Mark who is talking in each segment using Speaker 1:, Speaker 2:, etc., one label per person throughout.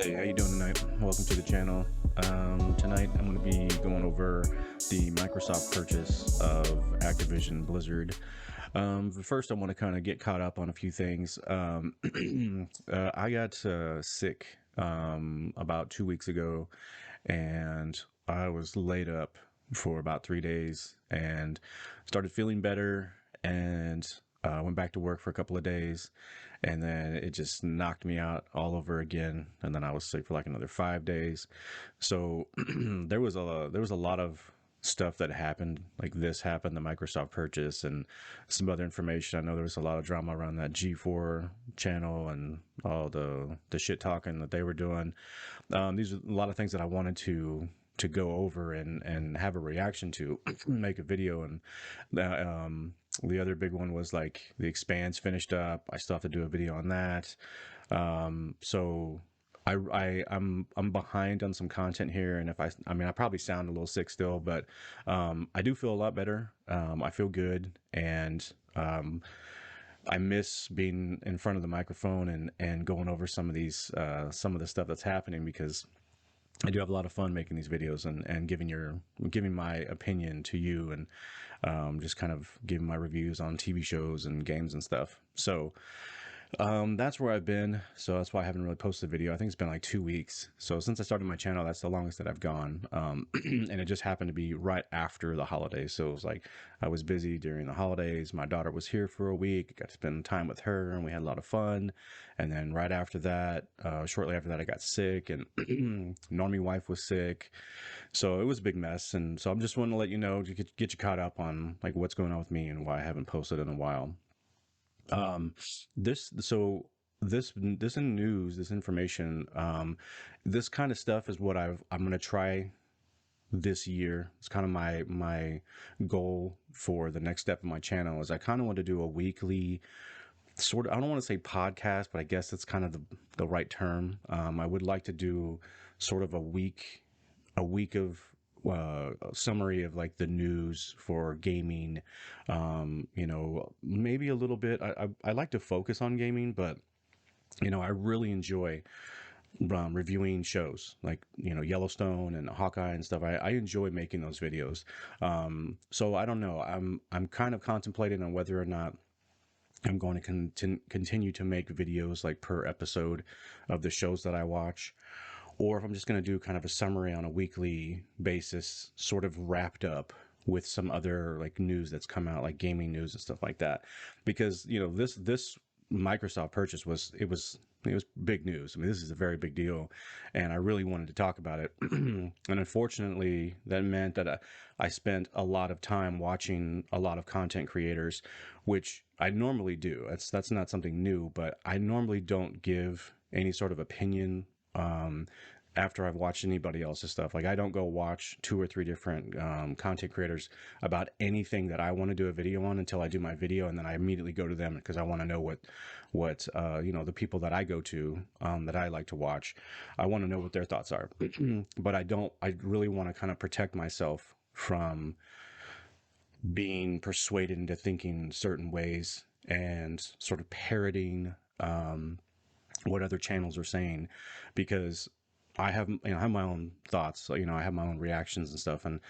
Speaker 1: Hey, how you doing tonight? Welcome to the channel. Tonight I'm going to be going over the Microsoft purchase of Activision Blizzard. But first I want to kind of get caught up on a few things. I got sick about 2 weeks ago, and I was laid up for about 3 days and started feeling better, and went back to work for a couple of days, and then it just knocked me out all over again. And then I was sick for like another 5 days. So there was a lot of stuff that happened. Like this happened, the Microsoft purchase, and some other information. I know there was a lot of drama around that G4 channel and all the shit talking that they were doing. These are a lot of things that I wanted to go over and have a reaction to, make a video. And the other big one was like the Expanse finished up. I still have to do a video on that. So I'm behind on some content here, and if I mean I probably sound a little sick still, but I do feel a lot better. I feel good, and I miss being in front of the microphone and going over some of the stuff that's happening, because I do have a lot of fun making these videos and giving my opinion to you, and just kind of giving my reviews on TV shows and games and stuff. So that's where I've been. So that's why I haven't really posted a video. I think it's been like 2 weeks. So since I started my channel, that's the longest that I've gone. And it just happened to be right after the holidays. So it was like I was busy during the holidays. My daughter was here for a week. I got to spend time with her, and we had a lot of fun. And then right after that, shortly after that, I got sick, and Normie wife was sick. So it was a big mess. And so I'm just wanting to let you know, to get you caught up on like what's going on with me and why I haven't posted in a while. This in news, this information, this kind of stuff is what I'm going to try this year. It's kind of my goal for the next step of my channel. Is I kind of want to do a weekly sort of, I don't want to say podcast, but I guess that's kind of the right term. I would like to do sort of a week of a summary of like the news for gaming. Maybe a little bit. I like to focus on gaming, but I really enjoy reviewing shows like Yellowstone and Hawkeye and stuff. I enjoy making those videos. So I don't know. I'm kind of contemplating on whether or not I'm going to continue to make videos like per episode of the shows that I watch, or if I'm just going to do kind of a summary on a weekly basis, sort of wrapped up with some other like news that's come out, like gaming news and stuff like that. Because this Microsoft purchase was big news. I mean, this is a very big deal, and I really wanted to talk about it. And unfortunately, that meant that I spent a lot of time watching a lot of content creators, which I normally do. That's not something new, but I normally don't give any sort of opinion after I've watched anybody else's stuff. Like I don't go watch 2 or 3 different content creators about anything that I want to do a video on until I do my video, and then I immediately go to them because I want to know what the people that I go to, that I like to watch, I want to know what their thoughts are. But I really want to kind of protect myself from being persuaded into thinking certain ways and sort of parroting what other channels are saying, because I have my own thoughts. So, I have my own reactions and stuff, and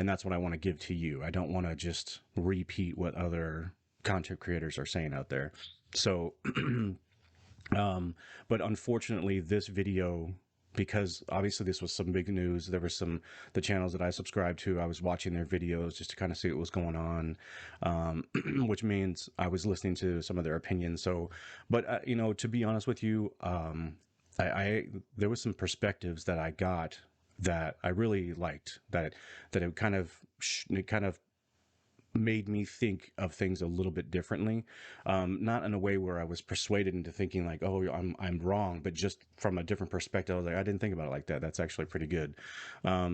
Speaker 1: that's what I want to give to you. I don't want to just repeat what other content creators are saying out there. So, but unfortunately, this video, because obviously this was some big news. There were the channels that I subscribed to, I was watching their videos just to kind of see what was going on, which means I was listening to some of their opinions. So, but to be honest with you, there was some perspectives that I got that I really liked, that it kind of made me think of things a little bit differently, not in a way where I was persuaded into thinking like, oh, I'm wrong, but just from a different perspective. I was like, I didn't think about it like that. That's actually pretty good.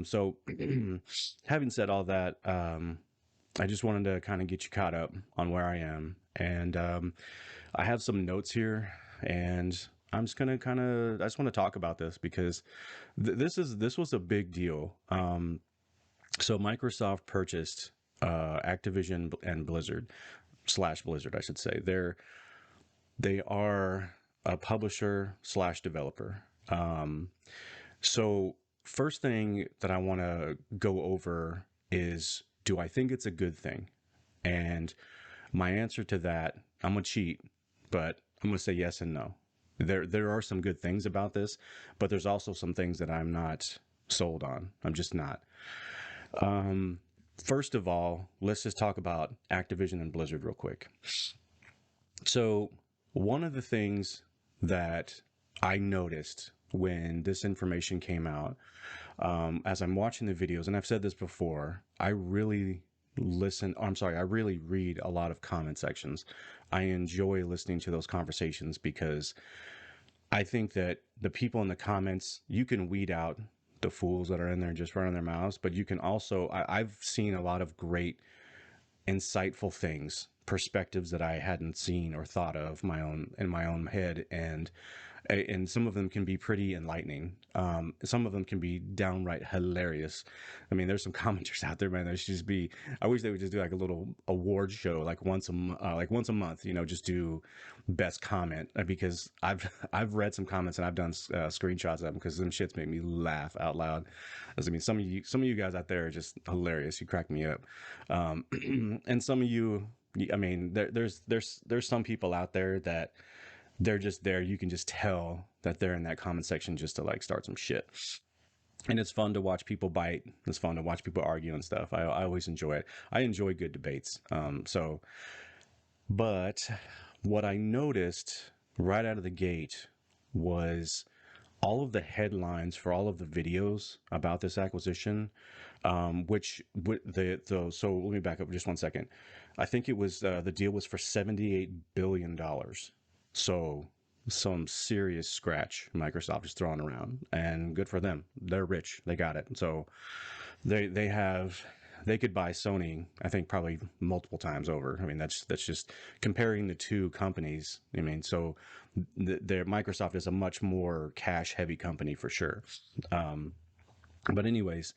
Speaker 1: So having said all that, I just wanted to kind of get you caught up on where I am, and I have some notes here, and I'm just gonna I just want to talk about this because this was a big deal. So Microsoft purchased Activision and Blizzard / Blizzard, I should say. They are a publisher / developer. Um, so first thing that I want to go over is, do I think it's a good thing? And my answer to that, I'm gonna cheat, but I'm gonna say yes and no. There are some good things about this, but there's also some things that I'm not sold on. I'm just not. Um, First of all, let's just talk about Activision and Blizzard real quick. So, one of the things that I noticed when this information came out, as I'm watching the videos, and I've said this before, I really I really read a lot of comment sections. I enjoy listening to those conversations because I think that the people in the comments, you can weed out the fools that are in there and just running their mouths, but you can also, I've seen a lot of great, insightful things, perspectives that I hadn't seen or thought of my own in my own head, and some of them can be pretty enlightening. Some of them can be downright hilarious. I mean, there's some commenters out there, man. There should just be. I wish they would just do like a little award show, like like once a month. You know, just do best comment, because I've read some comments and I've done screenshots of them because them shits make me laugh out loud. I mean, some of you guys out there are just hilarious. You crack me up, and some of you. I mean, there's some people out there that they're just there. You can just tell that they're in that comment section just to like start some shit. And it's fun to watch people bite. It's fun to watch people argue and stuff. I always enjoy it. I enjoy good debates. But what I noticed right out of the gate was all of the headlines for all of the videos about this acquisition, so let me back up just 1 second. I think it was the deal was for $78 billion. So some serious scratch Microsoft is throwing around, and good for them. They're rich. They got it. So they could buy Sony, I think, probably multiple times over. I mean, that's just comparing the two companies. I mean, so their Microsoft is a much more cash heavy company for sure. But anyways,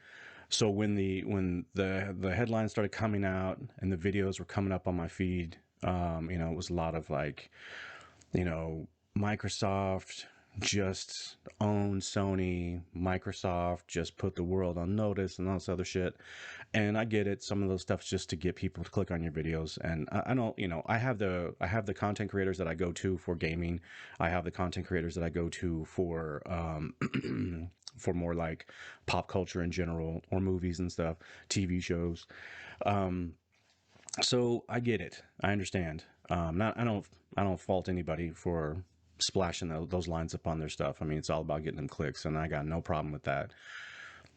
Speaker 1: so when the headlines started coming out and the videos were coming up on my feed, it was a lot of like, Microsoft just owned Sony. Microsoft just put the world on notice and all this other shit. And I get it. Some of those stuff's just to get people to click on your videos. And I don't, I have the content creators that I go to for gaming. I have the content creators that I go to for, for more like pop culture in general, or movies and stuff, TV shows. So I get it. I understand. I don't fault anybody for splashing those lines up on their stuff. I mean, it's all about getting them clicks, and I got no problem with that.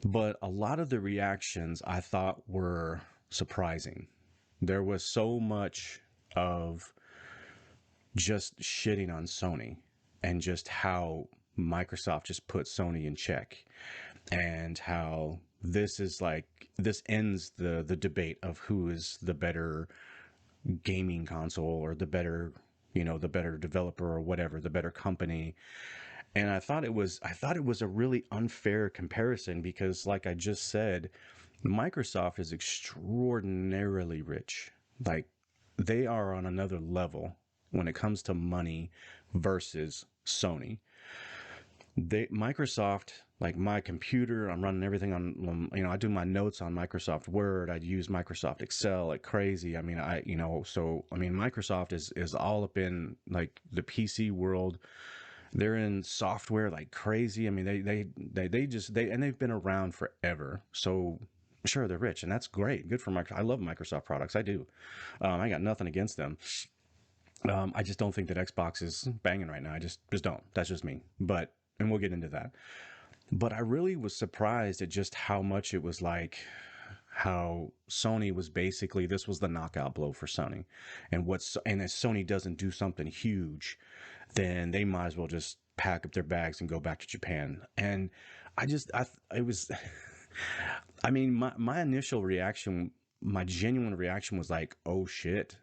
Speaker 1: But a lot of the reactions I thought were surprising. There was so much of just shitting on Sony and just how Microsoft just put Sony in check, and how this ends the debate of who is the better gaming console, or the better developer, or whatever, the better company. And I thought it was a really unfair comparison, because like I just said, Microsoft is extraordinarily rich. Like, they are on another level when it comes to money versus Sony. Microsoft, like my computer, I'm running everything on, I do my notes on Microsoft Word. I use Microsoft Excel like crazy. I mean, Microsoft is all up in like the PC world. They're in software like crazy. I mean, and they've been around forever. So sure, they're rich, and that's great. Good for Microsoft. I love Microsoft products. I do. I got nothing against them. I just don't think that Xbox is banging right now. I just don't. That's just me. And we'll get into that. But I really was surprised at just how much it was like, how Sony was basically, this was the knockout blow for Sony. And if Sony doesn't do something huge, then they might as well just pack up their bags and go back to Japan. And it was, I mean, my initial reaction, my genuine reaction was like, oh shit,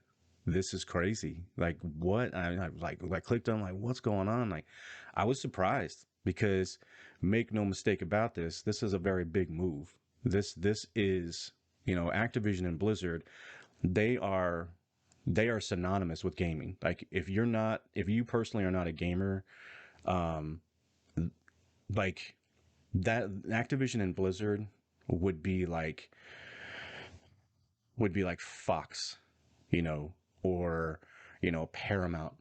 Speaker 1: this is crazy. Like, what? I like clicked on, like, what's going on? Like, I was surprised, because make no mistake about this, this is a very big move. This is, Activision and Blizzard, they are synonymous with gaming. Like, if you personally are not a gamer, like that Activision and Blizzard would be like Fox, you know, or Paramount,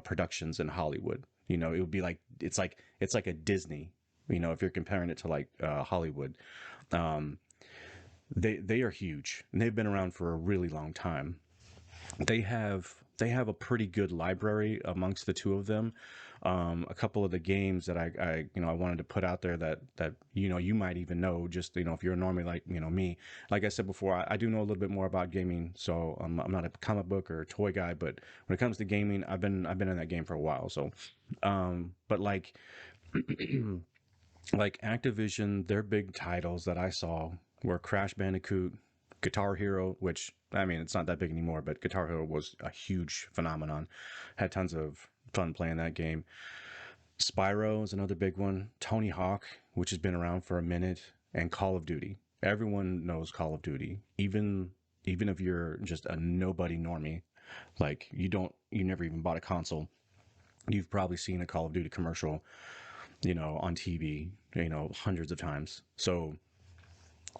Speaker 1: productions in Hollywood. It would be like it's like a Disney. If you're comparing it to like Hollywood, um, they are huge and they've been around for a really long time. They have a pretty good library amongst the two of them. A couple of the games that I wanted to put out there that you might even know, just if you're a normie like me. Like I said before, I do know a little bit more about gaming, so I'm not a comic book or a toy guy, but when it comes to gaming, I've been in that game for a while. So, but like like Activision, their big titles that I saw were Crash Bandicoot, Guitar Hero, which I mean it's not that big anymore, but Guitar Hero was a huge phenomenon. Had tons of fun playing that game. Spyro is another big one. Tony Hawk, which has been around for a minute, and Call of Duty. Everyone knows Call of Duty, even if you're just a nobody normie, like you never even bought a console. You've probably seen a Call of Duty commercial, on TV, hundreds of times. So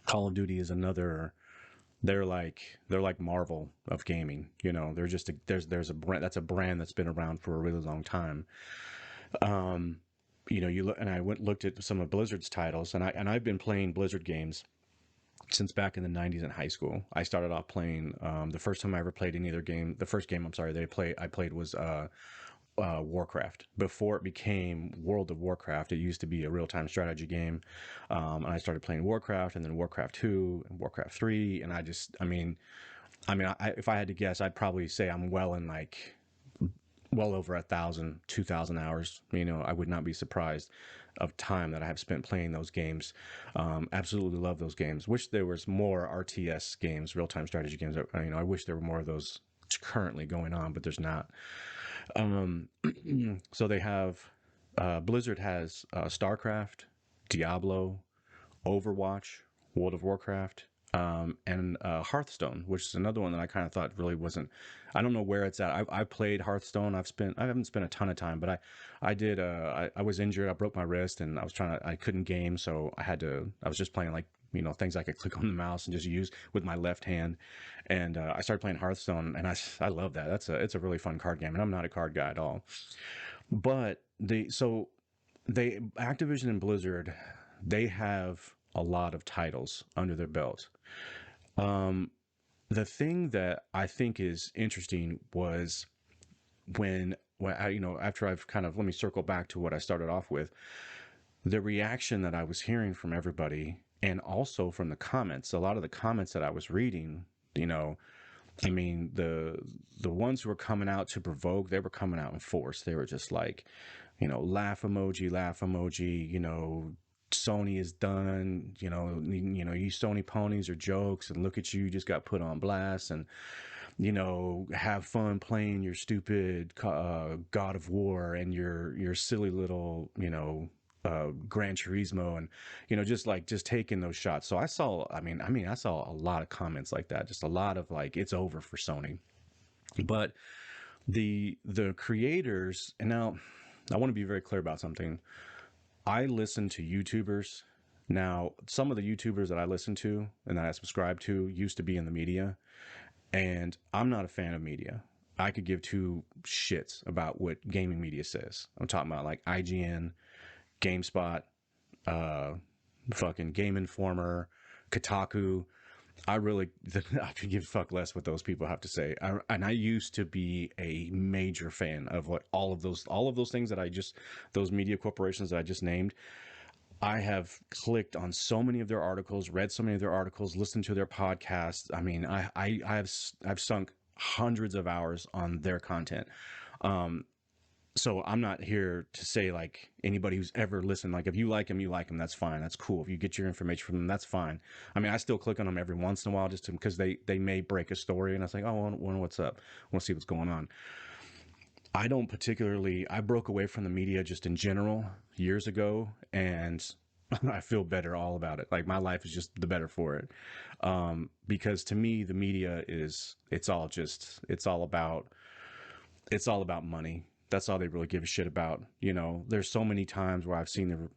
Speaker 1: Call of Duty is another. They're like Marvel of gaming. They're just there's a brand that's been around for a really long time. Um, you look, and I went looked at some of Blizzard's titles, and I've been playing Blizzard games since back in the 90s in high school. I started off playing the first time I ever played any other game. The first game, I'm sorry, I played was Warcraft. Before it became World of Warcraft, it used to be a real-time strategy game. And I started playing Warcraft, and then Warcraft 2 and Warcraft 3. And if I had to guess, I'd probably say I'm well over 1,000, 2,000 hours. I would not be surprised of time that I have spent playing those games. Absolutely love those games. Wish there was more RTS games, real-time strategy games. I wish there were more of those currently going on, but there's not. Um, so they have Blizzard has StarCraft, Diablo, Overwatch, World of Warcraft, and Hearthstone, which is another one that I kind of thought really wasn't. I don't know where it's at. I played Hearthstone. I haven't spent a ton of time, but I did. I was injured. I broke my wrist, and I couldn't game, so I was just playing like things I could click on the mouse and just use with my left hand. And I started playing Hearthstone, and I love that. It's a really fun card game, and I'm not a card guy at all. But they Activision and Blizzard, they have a lot of titles under their belt. Um, the thing that I think is interesting was when after I've kind of let me circle back to what I started off with, the reaction that I was hearing from everybody, and also from the comments. A lot of the comments that I was reading, you know, I mean, the ones who were coming out to provoke, they were coming out in force. They were just like, laugh emoji, Sony is done, you Sony ponies are jokes, and look at you, just got put on blast, and have fun playing your stupid God of War and your silly little Gran Turismo, and just taking those shots. So I saw a lot of comments like that, just a lot of like, it's over for Sony. But the creators, and now I want to be very clear about something. I listen to YouTubers. Now, some of the YouTubers that I listen to and that I subscribe to used to be in the media, and I'm not a fan of media. I could give two shits about what gaming media says. I'm talking about like IGN, GameSpot, uh, fucking Game Informer, Kotaku. I really, I could give a fuck less what those people have to say. And I used to be a major fan of what all of those things those media corporations that I just named. I have clicked on so many of their articles, read so many of their articles, listened to their podcasts. I mean, I've sunk hundreds of hours on their content. Um, so I'm not here to say like anybody who's ever listened, like if you like him, you like him. That's fine. That's cool. If you get your information from them, that's fine. I mean, I still click on them every once in a while just because they may break a story, and I was like, oh, what's up? I want to see what's going on. I broke away from the media just in general years ago, and I feel better all about it. Like my life is just the better for it. Because to me, the media it's all about money. That's all they really give a shit about. You know, there's so many times where I've seen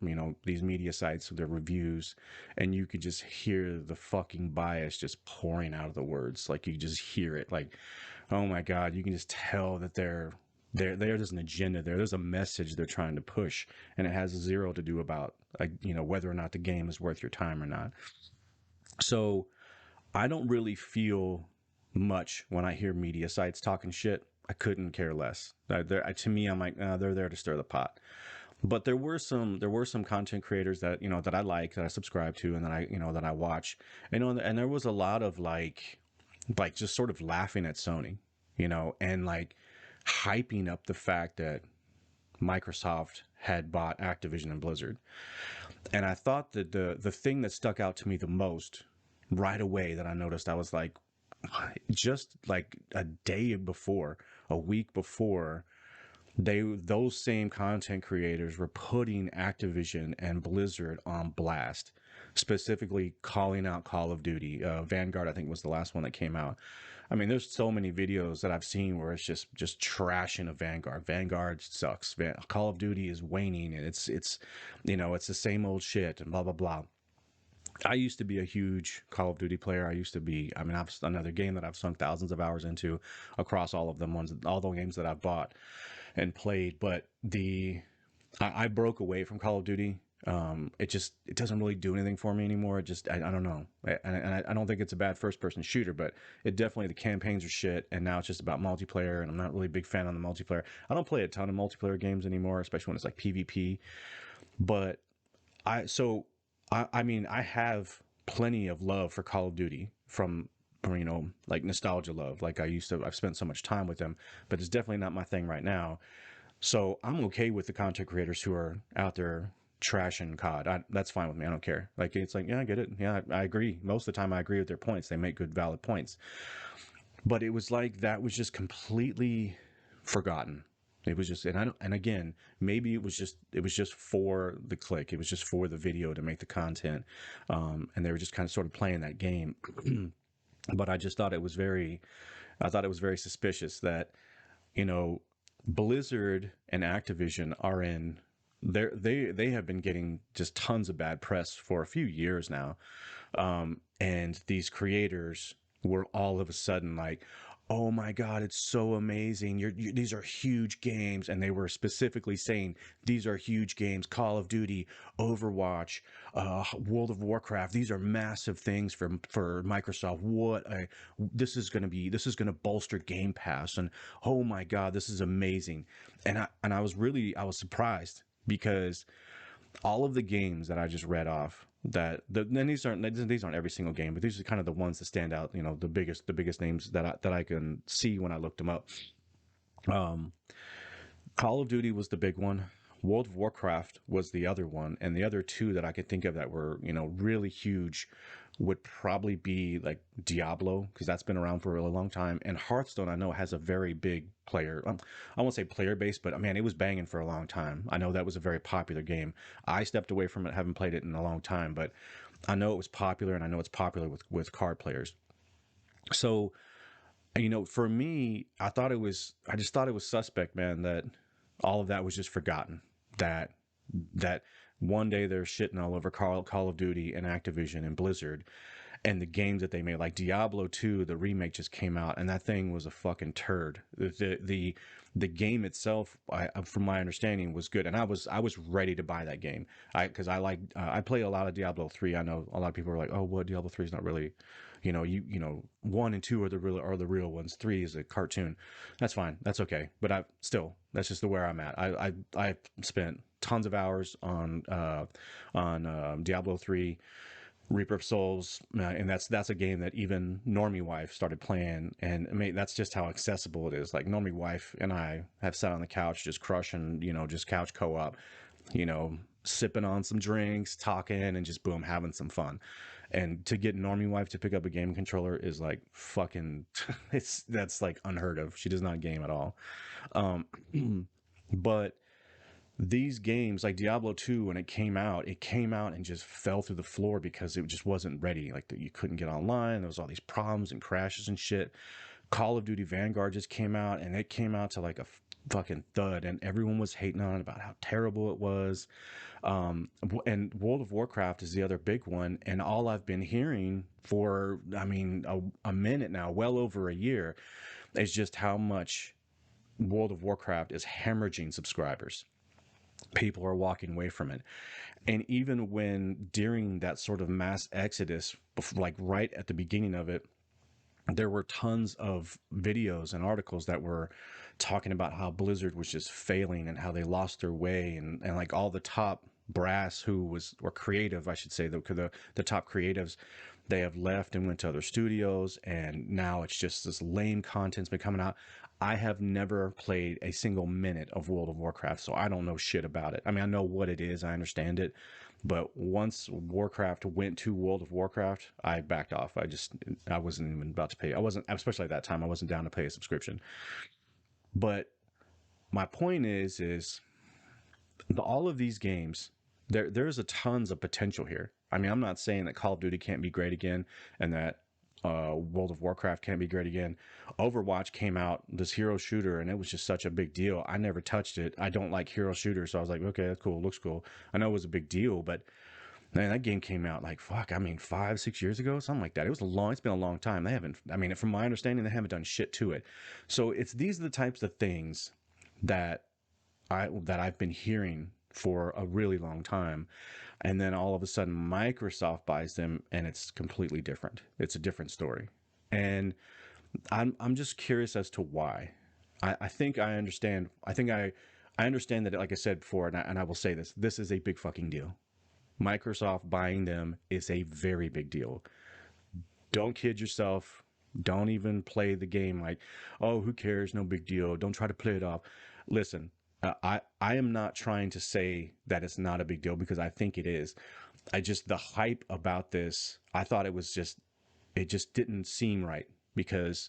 Speaker 1: these media sites with their reviews, and you could just hear the fucking bias just pouring out of the words. Like you just hear it. Like, oh my God, you can just tell that there's an agenda there. There's a message they're trying to push, and it has zero to do about whether or not the game is worth your time or not. So I don't really feel much when I hear media sites talking shit. I couldn't care less. To me, I'm like, they're there to stir the pot. But there were some content creators that that I like, that I subscribe to, and that I watch. And there was a lot of like just sort of laughing at Sony, and like hyping up the fact that Microsoft had bought Activision and Blizzard. And I thought that the thing that stuck out to me the most right away that I noticed, I was like, just like a day before, a week before, those same content creators were putting Activision and Blizzard on blast, specifically calling out Call of Duty. Vanguard, I think, was the last one that came out. I mean, there's so many videos that I've seen where it's just trashing of Vanguard. Vanguard sucks. Call of Duty is waning, and it's it's the same old shit and blah blah blah. I used to be a huge Call of Duty player. I mean, I've another game that I've sunk thousands of hours into across all of them all the games that I've bought and played. But I broke away from Call of Duty. It doesn't really do anything for me anymore. I don't know. I don't think it's a bad first person shooter, but the campaigns are shit. And now it's just about multiplayer. And I'm not really a big fan on the multiplayer. I don't play a ton of multiplayer games anymore, especially when it's like PvP. But I mean, I have plenty of love for Call of Duty from like nostalgia love. Like I've spent so much time with them, but it's definitely not my thing right now. So I'm okay with the content creators who are out there trashing COD. That's fine with me. I don't care. Like, it's like, yeah, I get it. Yeah, I agree. Most of the time I agree with their points. They make good, valid points. But it was like that was just completely forgotten. It was just, and again, maybe it was just for the click. It was just for the video to make the content, and they were just kind of sort of playing that game. But I thought it was very suspicious that you know Blizzard and Activision are in. They have been getting just tons of bad press for a few years now, and these creators were all of a sudden like, oh my God, it's so amazing. These are huge games. And they were specifically saying, these are huge games. Call of Duty, Overwatch, World of Warcraft. These are massive things for Microsoft. This is going to bolster Game Pass. And oh my God, this is amazing. And I was surprised because all of the games that I just read off, then these aren't every single game, but these are kind of the ones that stand out. The biggest names that I can see when I looked them up. Call of Duty was the big one. World of Warcraft was the other one, and the other two that I could think of that were really huge would probably be like Diablo, because that's been around for a really long time, and Hearthstone I know has a very big player. I won't say player base, but man, it was banging for a long time. I know that was a very popular game. I stepped away from it, haven't played it in a long time, but I know it was popular, and I know it's popular with card players. So for me, I just thought it was suspect, man, that all of that was just forgotten. That one day they're shitting all over Call of Duty and Activision and Blizzard and the games that they made. Like Diablo 2, the remake just came out, and that thing was a fucking turd. The game itself, from my understanding, was good, and I was ready to buy that game. Because I play a lot of Diablo 3. I know a lot of people are like, oh, well, Diablo 3 is not really, 1 and 2 are the real ones. 3 is a cartoon. That's fine. That's okay. But that's just where I'm at. I spent tons of hours on Diablo 3, Reaper of Souls, and that's a game that even Normie Wife started playing, and I mean that's just how accessible it is. Like Normie Wife and I have sat on the couch just crushing, just couch co-op, sipping on some drinks, talking, and just boom, having some fun. And to get Normie Wife to pick up a game controller is like fucking, that's like unheard of. She does not game at all. But these games like Diablo 2, when it came out and just fell through the floor because it just wasn't ready. Like you couldn't get online. There was all these problems and crashes and shit. Call of Duty Vanguard just came out, and it came out to like fucking thud, and everyone was hating on it about how terrible it was. And World of Warcraft is the other big one, and all I've been hearing for, I mean, a minute now, well over a year, is just how much World of Warcraft is hemorrhaging subscribers. People are walking away from it. And even when during that sort of mass exodus, like right at the beginning of it, there were tons of videos and articles that were talking about how Blizzard was just failing and how they lost their way, and like all the top brass who was, or creative, I should say, the top creatives, they have left and went to other studios, and now it's just this lame content's been coming out. I have never played a single minute of World of Warcraft, so I don't know shit about it. I mean, I know what it is, I understand it, but once Warcraft went to World of Warcraft, I backed off. I wasn't even about to pay. I wasn't, especially at that time, I wasn't down to pay a subscription. But my point is all of these games, there's a tons of potential here. I mean, I'm not saying that Call of Duty can't be great again, and that World of Warcraft can't be great again. Overwatch came out, this hero shooter, and it was just such a big deal. I never touched it. I don't like hero shooters, so I was like, okay, that's cool, looks cool. I know it was a big deal, but man, that game came out like, fuck, I mean, 5-6 years ago, something like that. It's been a long time. They haven't, I mean, from my understanding, they haven't done shit to it. So these are the types of things that I've been hearing for a really long time. And then all of a sudden Microsoft buys them and it's completely different. It's a different story. And I'm just curious as to why. I think I understand. I understand that, like I said before, and I will say this is a big fucking deal. Microsoft buying them is a very big deal. Don't kid yourself. Don't even play the game like, oh, who cares? No big deal. Don't try to play it off. Listen, I am not trying to say that it's not a big deal, because I think it is. The hype about this, I thought it just didn't seem right, because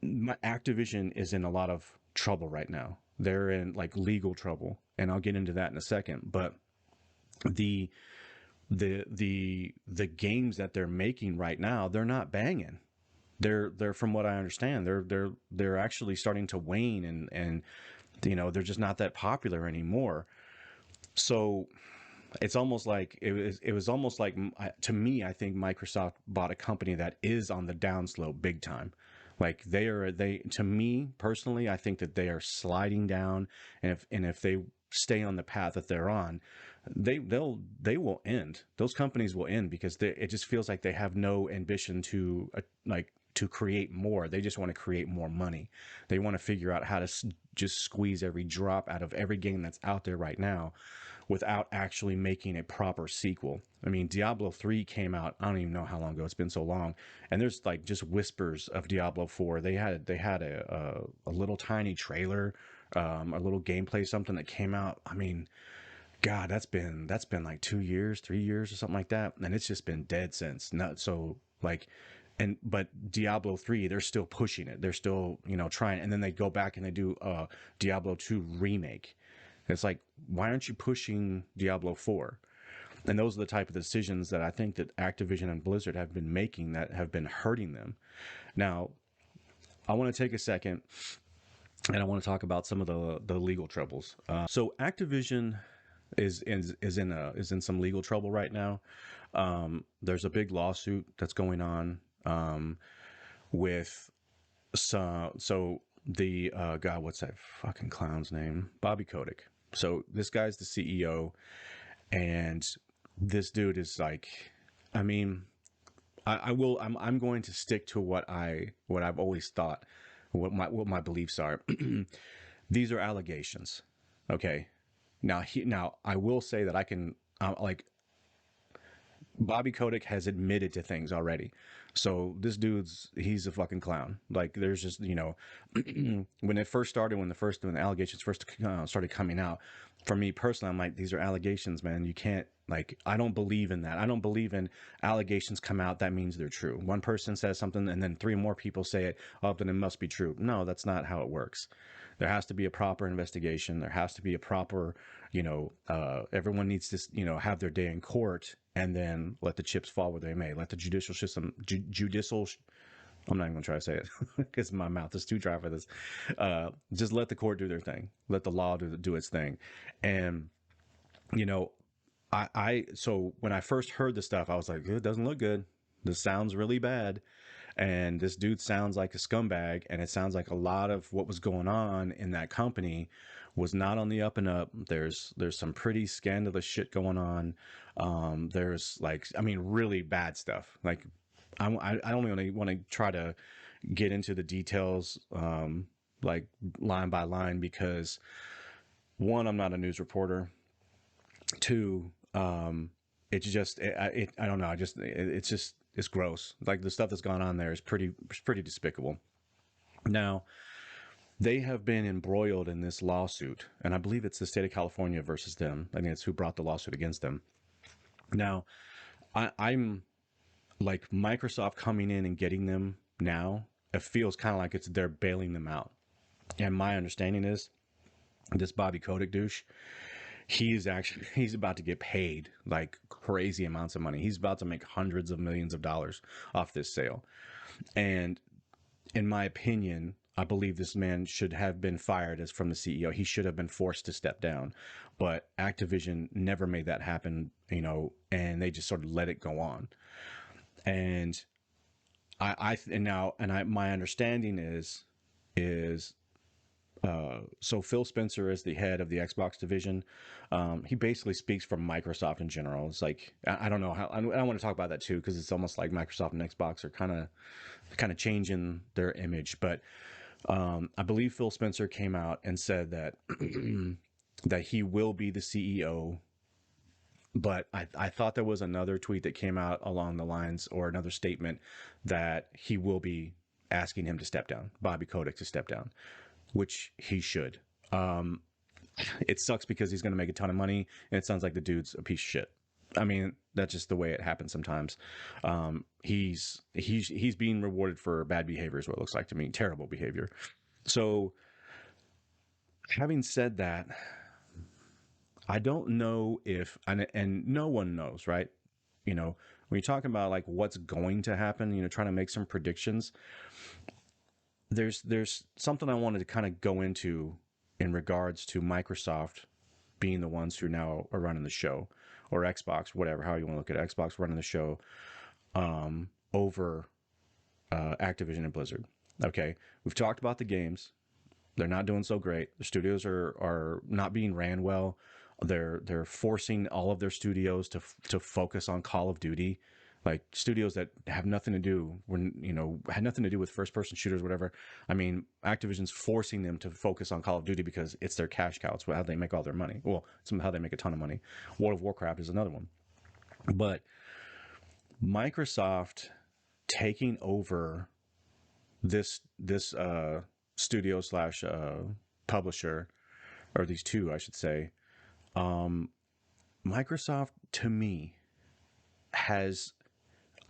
Speaker 1: Activision is in a lot of trouble right now. They're in like legal trouble, and I'll get into that in a second. But the the games that they're making right now, they're not banging. They're from what I understand, they're actually starting to wane, and they're just not that popular anymore. So it's almost like it was almost like, to me, I think Microsoft bought a company that is on the downslope big time. Like they to me personally, I think that they are sliding down, and if they stay on the path that they're on, they will end. Those companies will end, because it just feels like they have no ambition to to create more. They just want to create more money. They want to figure out how to just squeeze every drop out of every game that's out there right now, without actually making a proper sequel. I mean, Diablo 3 came out, I don't even know how long ago, it's been so long, and there's like just whispers of Diablo 4. They had a little tiny trailer, a little gameplay, something that came out. I mean, God, that's been like 2 years, 3 years or something like that, and it's just been dead since. Not so like, but Diablo 3, they're still pushing it. They're still, trying, and then they go back and they do Diablo 2 remake. It's like, why aren't you pushing Diablo 4? And those are the type of decisions that I think that Activision and Blizzard have been making that have been hurting them. Now, I want to take a second, and I want to talk about some of the legal troubles. So Activision is in some legal trouble right now. There's a big lawsuit that's going on with the God, what's that fucking clown's name? Bobby Kotick. So this guy's the CEO, and this dude is like, I mean, I'm going to stick to what I've always thought, what my beliefs are. These are allegations. Okay. Now I will say that I can, like, Bobby Kotick has admitted to things already. So this he's a fucking clown. Like, there's just, when it first started, when the allegations first started coming out, for me personally, I'm like, these are allegations, man. You can't, like, I don't believe in that. I don't believe in allegations come out, that means they're true. One person says something and then 3 more people say it, oh, then it must be true. No, that's not how it works. There has to be a proper investigation. There has to be a proper, everyone needs to, have their day in court, and then let the chips fall where they may. Let the judicial system, I'm not even gonna try to say it because my mouth is too dry for this. Just let the court do their thing. Let the law do its thing. And you know, so when I first heard the stuff, I was like, it doesn't look good. This sounds really bad. And this dude sounds like a scumbag. And it sounds like a lot of what was going on in that company was not on the up and up. There's some pretty scandalous shit going on. There's like, I mean, really bad stuff. Like, I don't really want to try to get into the details, like line by line, because one, I'm not a news reporter. Two, it's just I don't know. It's just it's gross. Like the stuff that's gone on there is pretty despicable. Now they have been embroiled in this lawsuit, and I believe it's the state of California versus them. I think it's who brought the lawsuit against them. Now I'm like Microsoft coming in and getting them now. It feels kind of like it's they're bailing them out. And my understanding is this Bobby Kotick douche, he's about to get paid like crazy amounts of money. He's about to make hundreds of millions of dollars off this sale. And in my opinion, I believe this man should have been fired as from the CEO. He should have been forced to step down. But Activision never made that happen, and they just sort of let it go on. And my understanding is so Phil Spencer is the head of the Xbox division. He basically speaks for Microsoft in general. It's like I don't know how I want to talk about that too, because it's almost like Microsoft and Xbox are kind of changing their image. But I believe Phil Spencer came out and said that that he will be the CEO. But I thought there was another tweet that came out along the lines, or another statement, that he will be asking him to step down, Bobby Kotick to step down, which he should. It sucks because he's going to make a ton of money, and it sounds like the dude's a piece of shit. I mean, that's just the way it happens sometimes. He's being rewarded for bad behavior, is what it looks like to me. Terrible behavior. So, having said that, I don't know if, and no one knows, right? When you're talking about like what's going to happen, trying to make some predictions, there's something I wanted to kind of go into in regards to Microsoft being the ones who now are running the show, or Xbox, whatever, how you want to look at it, Xbox running the show over Activision and Blizzard. Okay, we've talked about the games. They're not doing so great. The studios are not being ran well. They're forcing all of their studios to focus on Call of Duty, like studios that have nothing to do had nothing to do with first person shooters, whatever. I mean, Activision's forcing them to focus on Call of Duty because it's their cash cow. It's how they make all their money. Well, it's how they make a ton of money. World of Warcraft is another one. But Microsoft taking over this studio slash publisher, or these two, I should say. Microsoft, to me,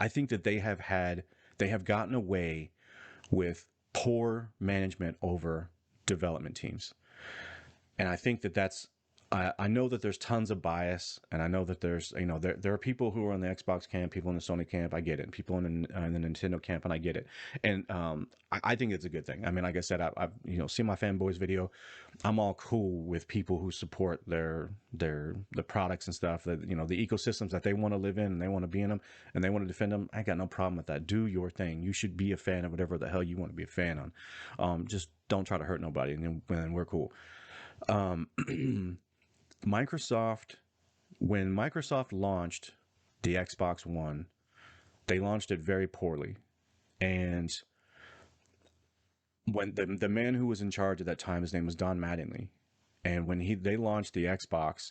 Speaker 1: I think that they have gotten away with poor management over development teams. And I think that's, I know that there's tons of bias, and I know that there's, there are people who are in the Xbox camp, people in the Sony camp, I get it. People in the Nintendo camp, and I get it. And I think it's a good thing. I mean, like I said, I've seen my fanboys video. I'm all cool with people who support the products and stuff, that the ecosystems that they want to live in and they want to be in them and they want to defend them. I got no problem with that. Do your thing. You should be a fan of whatever the hell you want to be a fan on. Just don't try to hurt nobody, and then we're cool. Microsoft, when Microsoft launched the Xbox One, they launched it very poorly. And when the man who was in charge at that time, his name was Don Mattingly. And when they launched the Xbox,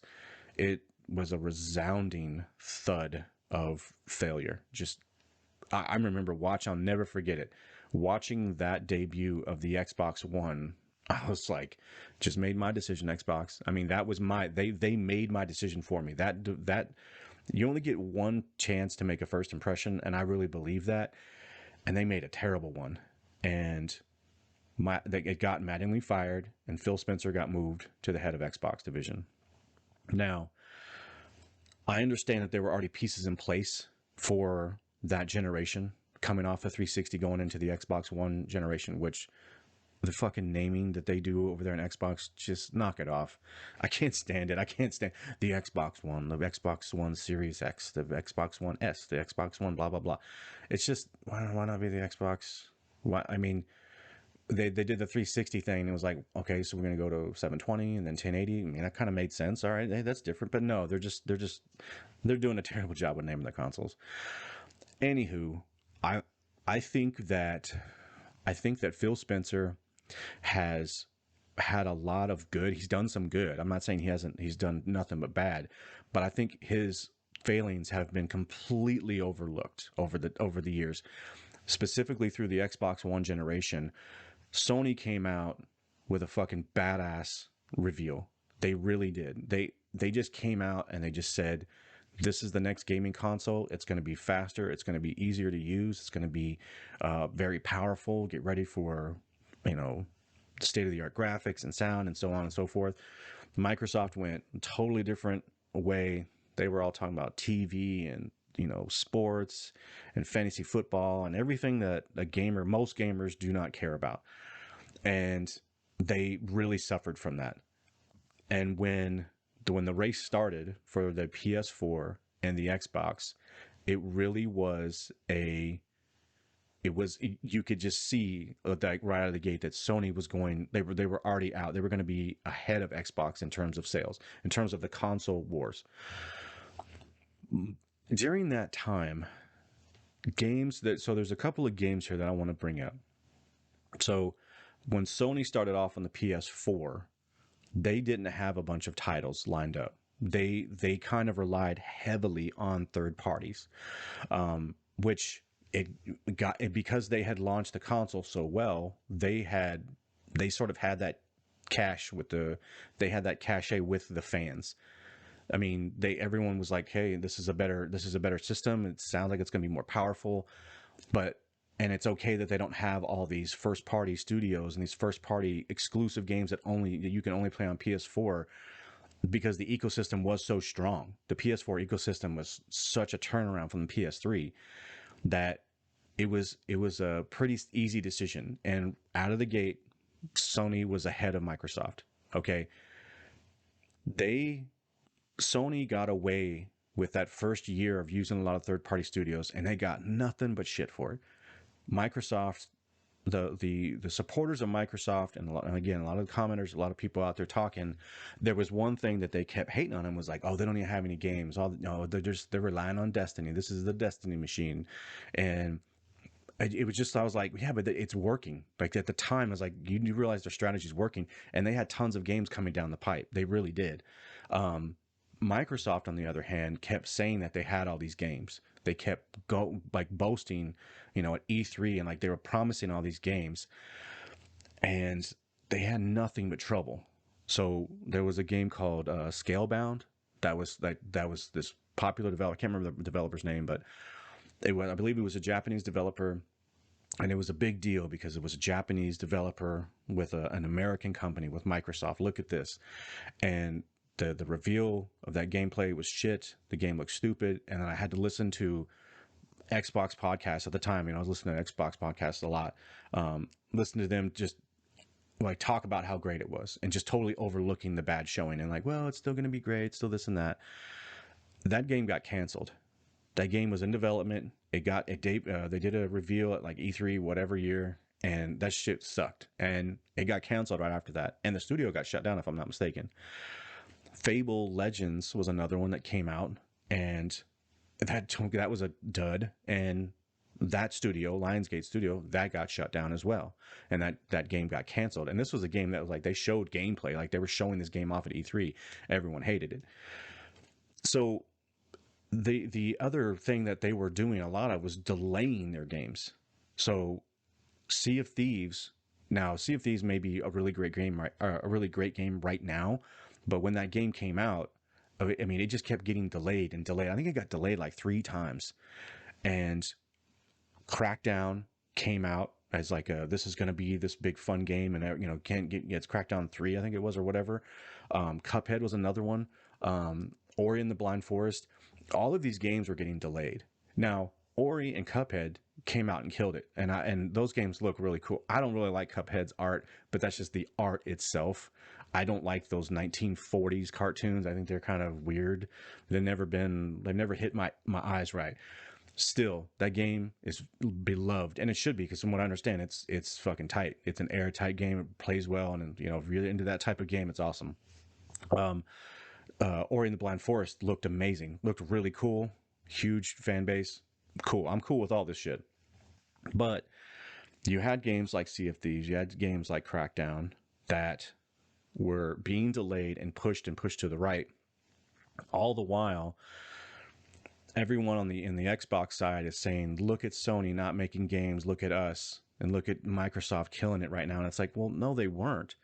Speaker 1: it was a resounding thud of failure. Just, I remember I'll never forget it. Watching that debut of the Xbox One, I was like, just made my decision, Xbox. I mean, that was they made my decision for me. That you only get one chance to make a first impression, and I really believe that. And they made a terrible one. And it got Mattingly fired, and Phil Spencer got moved to the head of Xbox division. Now, I understand that there were already pieces in place for that generation, coming off the 360 going into the Xbox One generation, which the fucking naming that they do over there in Xbox, just knock it off. I can't stand it. I can't stand the Xbox One, the Xbox One Series X, the Xbox One S, the Xbox One, blah, blah, blah. It's just, why not be the Xbox? Why? I mean, they did the 360 thing and it was like, okay, so we're going to go to 720 and then 1080. I mean, that kind of made sense. All right, hey, that's different. But no, they're doing a terrible job with naming the consoles. Anywho, I I think that I think that Phil Spencer has had a lot of good. He's done some good. I'm not saying he's done nothing but bad, but I think his failings have been completely overlooked over the years, specifically through the Xbox One generation. Sony came out with a fucking badass reveal. They really did. They just came out and they just said, this is the next gaming console. It's going to be faster. It's going to be easier to use. It's going to be very powerful. Get ready for, you know, state-of-the-art graphics and sound and so on and so forth. Microsoft went a totally different way. They were all talking about TV and, you know, sports and fantasy football and everything that most gamers do not care about. And they really suffered from that. And when the race started for the PS4 and the Xbox, it really was you could just see that right out of the gate that Sony was going, they were already out. They were going to be ahead of Xbox in terms of sales, in terms of the console wars. During that time, so there's a couple of games here that I want to bring up. So when Sony started off on the PS4, they didn't have a bunch of titles lined up. They kind of relied heavily on third parties, which because they had launched the console so well. They sort of had that they had that cachet with the fans. I mean, everyone was like, "Hey, this is a better system. It sounds like it's going to be more powerful," and it's okay that they don't have all these first party studios and these first party exclusive games that you can only play on PS4, because the ecosystem was so strong. The PS4 ecosystem was such a turnaround from the PS3 that it was a pretty easy decision. And out of the gate, Sony was ahead of Microsoft. Okay. Sony got away with that first year of using a lot of third party studios, and they got nothing but shit for it. Microsoft, the supporters of Microsoft, and again, a lot of commenters, a lot of people out there talking, there was one thing that they kept hating on them was like, oh, they don't even have any games. They're relying on Destiny. This is the Destiny machine. And it was just, I was like, yeah, but it's working. Like at the time, I was like, you realize their strategy is working, and they had tons of games coming down the pipe. They really did. Microsoft, on the other hand, kept saying that they had all these games. They kept boasting, you know, at E3, and like they were promising all these games, and they had nothing but trouble. So there was a game called Scalebound that was this popular developer. I can't remember the developer's name, but I believe it was a Japanese developer, and it was a big deal because it was a Japanese developer with an American company, with Microsoft. Look at this. And the reveal of that gameplay was shit. The game looked stupid. And then I had to listen to Xbox podcasts at the time. You know, I was listening to Xbox podcasts a lot. Listen to them just like talk about how great it was, and just totally overlooking the bad showing and like, well, it's still going to be great. Still this and that. That game got canceled. That game was in development. They did a reveal at like E3, whatever year, and that shit sucked. And it got canceled right after that. And the studio got shut down, if I'm not mistaken. Fable Legends was another one that came out, and that was a dud. And that studio, Lionsgate Studio, that got shut down as well. And that game got canceled. And this was a game that was like, they showed gameplay. Like they were showing this game off at E3. Everyone hated it. So the other thing that they were doing a lot of was delaying their games. So Sea of Thieves may be a really great game, right now, but when that game came out, I mean, it just kept getting delayed and delayed. I think it got delayed like 3 times. And Crackdown came out as like this is going to be this big fun game, and you know, it's Crackdown 3, I think it was, or whatever. Cuphead was another one. Ori and the Blind Forest. All of these games were getting delayed. Now, Ori and Cuphead, came out and killed it. And those games look really cool. I don't really like Cuphead's art, but that's just the art itself. I don't like those 1940s cartoons. I think they're kind of weird. They've never hit my eyes right. Still, that game is beloved, and it should be, because from what I understand, it's fucking tight. It's an airtight game. It plays well, and you know, if you're into that type of game, it's awesome. Um, Ori and the Blind Forest looked amazing. Looked really cool. Huge fan base. Cool. I'm cool with all this shit. But you had games like Sea of Thieves. You had games like Crackdown that were being delayed and pushed to the right. All the while, everyone on the in the Xbox side is saying, "Look at Sony not making games. Look at us, and look at Microsoft killing it right now." And it's like, well, no, they weren't.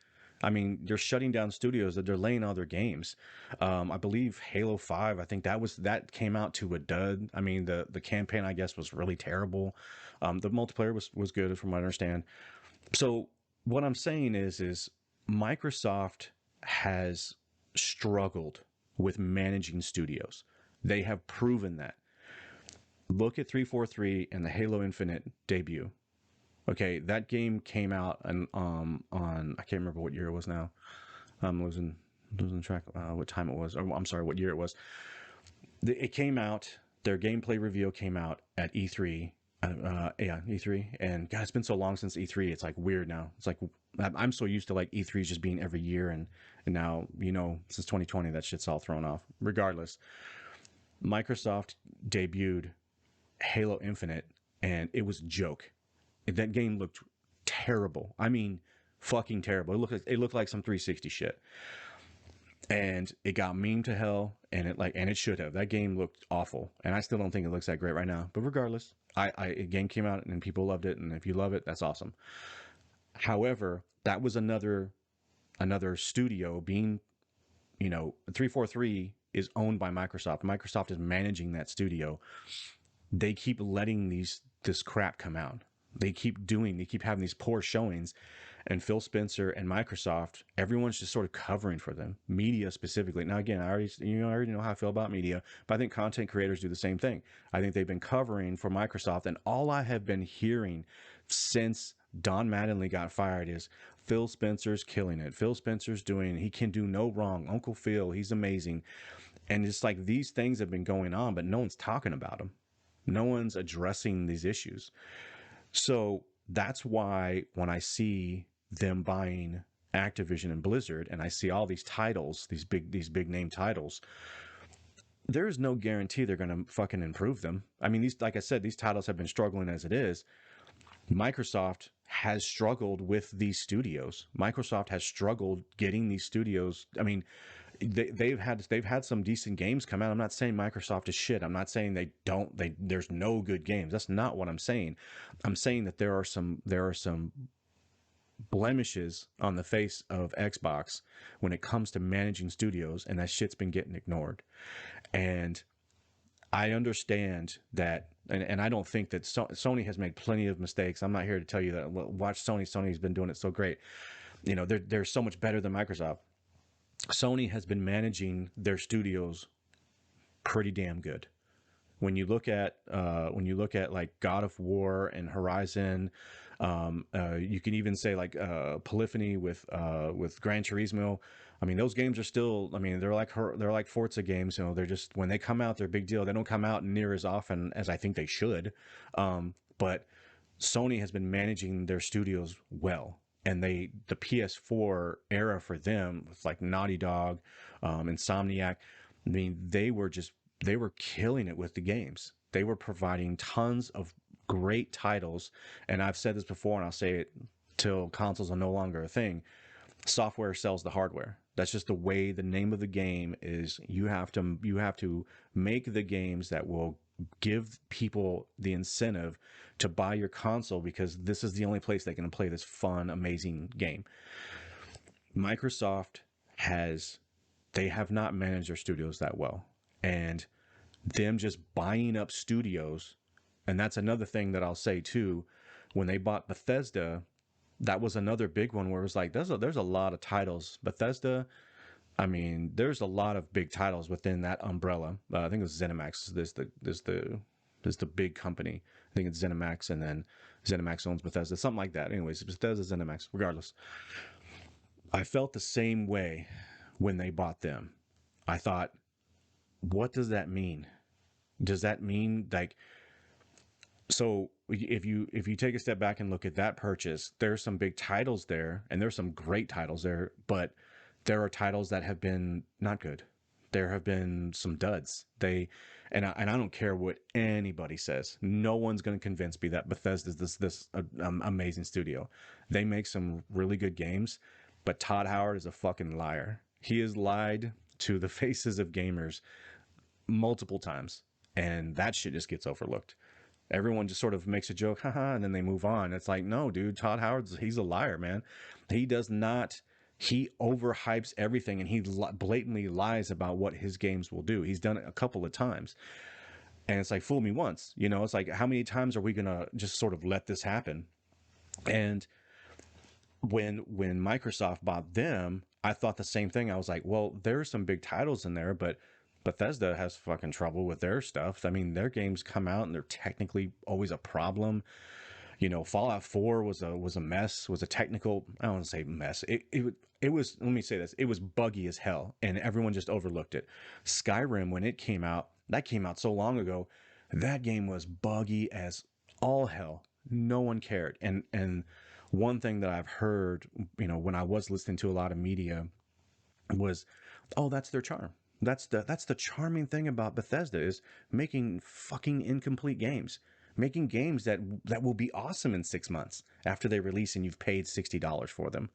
Speaker 1: I mean, they're shutting down studios, that they're laying all their games. I believe Halo 5, I think that came out to a dud. I mean, the campaign, I guess, was really terrible. The multiplayer was good, from what I understand. So what I'm saying is Microsoft has struggled with managing studios. They have proven that. Look at 343 and the Halo Infinite debut. Okay, that game came out on I can't remember what year it was now. I'm losing track what time it was. Or, I'm sorry, what year it was. It came out. Their gameplay reveal came out at E3. Yeah, E3. And God, it's been so long since E3. It's like weird now. It's like I'm so used to like E3 just being every year, and now, you know, since 2020 that shit's all thrown off. Regardless, Microsoft debuted Halo Infinite, and it was a joke. That game looked terrible. I mean, fucking terrible. It looked like some 360 shit, and it got memed to hell. And it should have. That game looked awful, and I still don't think it looks that great right now. But regardless, a game came out and people loved it, and if you love it, that's awesome. However, that was another studio being, you know, 343 is owned by Microsoft. Microsoft is managing that studio. They keep letting this crap come out. They keep having these poor showings, and Phil Spencer and Microsoft, everyone's just sort of covering for them. Media specifically. Now, again, I already know how I feel about media, but I think content creators do the same thing. I think they've been covering for Microsoft, and all I have been hearing since Don Mattingly got fired is Phil Spencer's killing it. Phil Spencer's he can do no wrong. Uncle Phil, he's amazing. And it's like these things have been going on, but no one's talking about them. No one's addressing these issues. So that's why when I see them buying Activision and Blizzard, and I see all these titles, these big name titles, there's no guarantee they're going to fucking improve them. I mean, like I said, these titles have been struggling as it is. Microsoft has struggled with these studios. Microsoft has struggled getting these studios. I mean, they've had some decent games come out. I'm not saying Microsoft is shit. I'm not saying there's no good games. That's not what I'm saying. I'm saying that there are some blemishes on the face of Xbox when it comes to managing studios, and that shit's been getting ignored. And I understand that, and I don't think that Sony has made plenty of mistakes. I'm not here to tell you that. Watch Sony. Sony's been doing it so great. You know, they're so much better than Microsoft. Sony has been managing their studios pretty damn good. When you look at like God of War and Horizon, you can even say like Polyphony with Gran Turismo. I mean, those games are still. I mean, they're like Forza games. You know, they're just, when they come out, they're a big deal. They don't come out near as often as I think they should. But Sony has been managing their studios well. And the PS4 era for them, with like Naughty Dog, Insomniac, I mean, they were killing it with the games. They were providing tons of great titles. And I've said this before, and I'll say it till consoles are no longer a thing. Software sells the hardware. That's just the way the name of the game is. You have to make the games that will give people the incentive to buy your console, because this is the only place they can play this fun, amazing game. Microsoft they have not managed their studios that well, and them just buying up studios. And that's another thing that I'll say too. When they bought Bethesda, that was another big one where it was like, there's a lot of titles. Bethesda, I mean, there's a lot of big titles within that umbrella. I think it was ZeniMax. There's It's the big company. I think it's ZeniMax, and then ZeniMax owns Bethesda, something like that. Anyways, Bethesda, ZeniMax, regardless. I felt the same way when they bought them. I thought, what does that mean? Does that mean like, so if you take a step back and look at that purchase, there's some big titles there, and there's some great titles there, but there are titles that have been not good. There have been some duds. And I don't care what anybody says. No one's going to convince me that Bethesda is this amazing studio. They make some really good games, but Todd Howard is a fucking liar. He has lied to the faces of gamers multiple times, and that shit just gets overlooked. Everyone just sort of makes a joke, haha, and then they move on. It's like, no, dude, Todd he's a liar, man. He does not, he overhypes everything, and he blatantly lies about what his games will do. He's done it a couple of times. And it's like, fool me once. You know, it's like, how many times are we going to just sort of let this happen? And when Microsoft bought them, I thought the same thing. I was like, well, there's some big titles in there, but Bethesda has fucking trouble with their stuff. I mean, their games come out and they're technically always a problem. You know, Fallout 4 was a mess, was a technical, I don't want to say mess. It was, let me say this, it was buggy as hell, and everyone just overlooked it. Skyrim, when it came out, that came out so long ago, that game was buggy as all hell. No one cared. And one thing that I've heard, you know, when I was listening to a lot of media was, oh, that's their charm. That's the charming thing about Bethesda, is making fucking incomplete games, making games that will be awesome in 6 months after they release and you've paid $60 for them.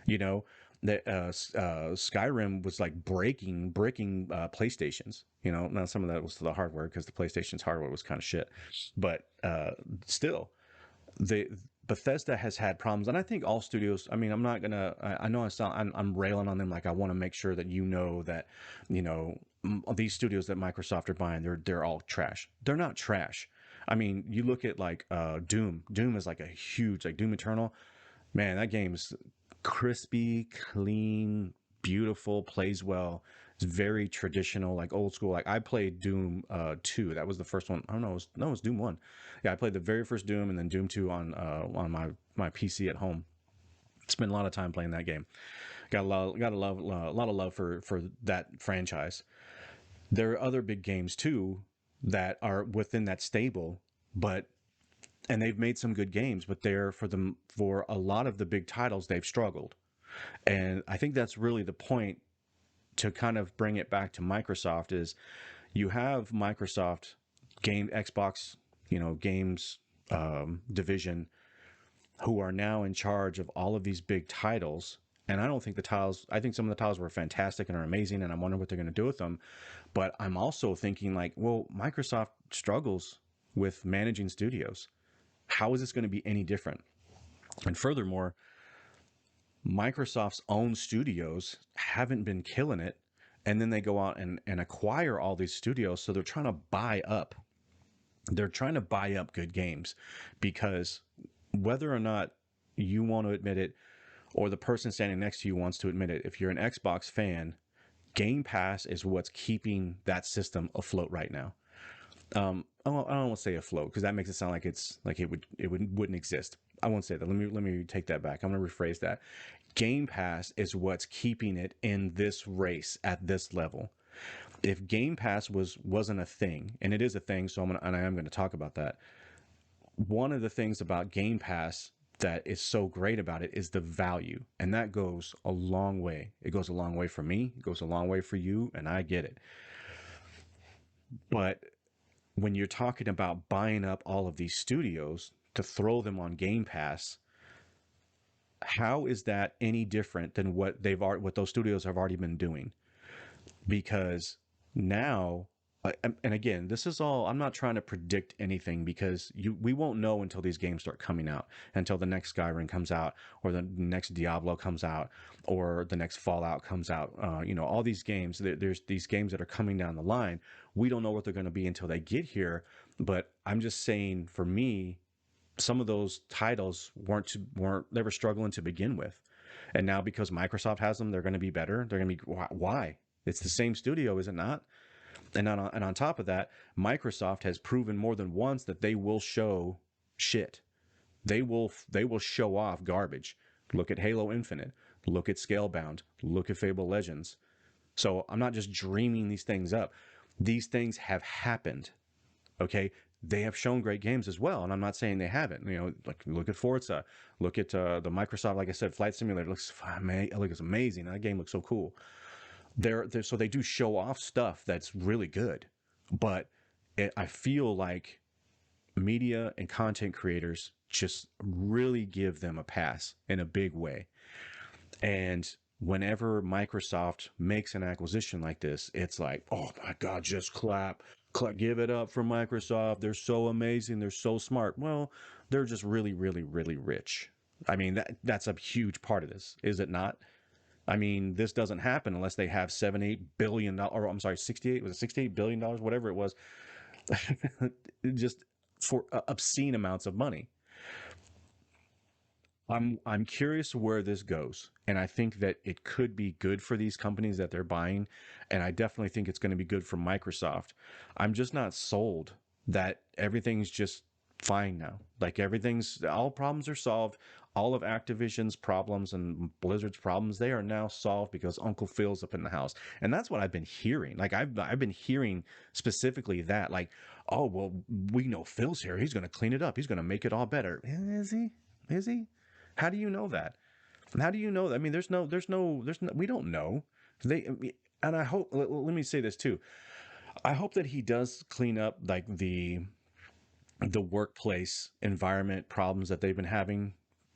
Speaker 1: You know, that Skyrim was like breaking PlayStations. You know, now some of that was the hardware, because the PlayStation's hardware was kind of shit, but still, Bethesda has had problems, and I think all studios. I mean, I'm not gonna. I know I'm railing on them. Like, I want to make sure that you know that, you know, these studios that Microsoft are buying, they're all trash. They're not trash. I mean, you look at like Doom. Doom is like a huge, like Doom Eternal. Man, that game's crispy, clean, beautiful, plays well. It's very traditional, like old school. Like, I played Doom 2. That was the first one. I don't know. It was Doom 1. Yeah, I played the very first Doom, and then Doom 2 on my PC at home. Spent a lot of time playing that game. Got a lot of love for that franchise. There are other big games too that are within that stable, and they've made some good games, but for a lot of the big titles, they've struggled. And I think that's really the point, to kind of bring it back to Microsoft, is you have Microsoft Xbox, you know, games division, who are now in charge of all of these big titles. And I don't think I think some of the titles were fantastic and are amazing, and I'm wondering what they're going to do with them. But I'm also thinking, like, well, Microsoft struggles with managing studios. How is this going to be any different? And furthermore, Microsoft's own studios haven't been killing it, and then they go out and acquire all these studios. So they're trying to buy up. They're trying to buy up good games, because whether or not you want to admit it, or the person standing next to you wants to admit it, if you're an Xbox fan, Game Pass is what's keeping that system afloat right now. I don't want to say afloat, because that makes it sound like wouldn't exist. I won't say that. Let me take that back. I'm going to rephrase that. Game Pass is what's keeping it in this race at this level. If Game Pass wasn't a thing, and it is a thing, so I am going to talk about that. One of the things about Game Pass that is so great about it is the value, and that goes a long way. It goes a long way for me. It goes a long way for you, and I get it. But when you're talking about buying up all of these studios to throw them on Game Pass, how is that any different than what those studios have already been doing? Because now, and again, this is all, I'm not trying to predict anything, because we won't know until these games start coming out, until the next Skyrim comes out, or the next Diablo comes out, or the next Fallout comes out. You know, all these games, there's these games that are coming down the line. We don't know what they're going to be until they get here. But I'm just saying, for me, some of those titles they were struggling to begin with. And now, because Microsoft has them, they're going to be better. They're going to be, why? It's the same studio, is it not? And on top of that, Microsoft has proven more than once that they will show shit. They will show off garbage. Look at Halo Infinite. Look at Scalebound. Look at Fable Legends. So I'm not just dreaming these things up. These things have happened. Okay, they have shown great games as well, and I'm not saying they haven't. You know, like look at Forza, look at the Microsoft, like I said, Flight Simulator looks it's amazing. That game looks so cool. So they do show off stuff that's really good, but I feel like media and content creators just really give them a pass in a big way. And whenever Microsoft makes an acquisition like this, it's like, oh my God, just clap, give it up for Microsoft. They're so amazing. They're so smart. Well, they're just really, really, really rich. I mean, that's a huge part of this, is it not? I mean, this doesn't happen unless they have $7-8 billion, or I'm sorry, 68, was it $68 billion, whatever it was, just for obscene amounts of money. I'm curious where this goes, and I think that it could be good for these companies that they're buying, and I definitely think it's going to be good for Microsoft. I'm just not sold that everything's just fine now. Like everything's all problems are solved. All of Activision's problems and Blizzard's problems, they are now solved because Uncle Phil's up in the house. And that's what I've been hearing. Like I've been hearing specifically that, like, oh well, we know Phil's here. He's going to clean it up. He's going to make it all better. Is he? Is he? How do you know that? How do you know that? I mean, we don't know. They, and I hope, let me say this too. I hope that he does clean up like the workplace environment problems that they've been having,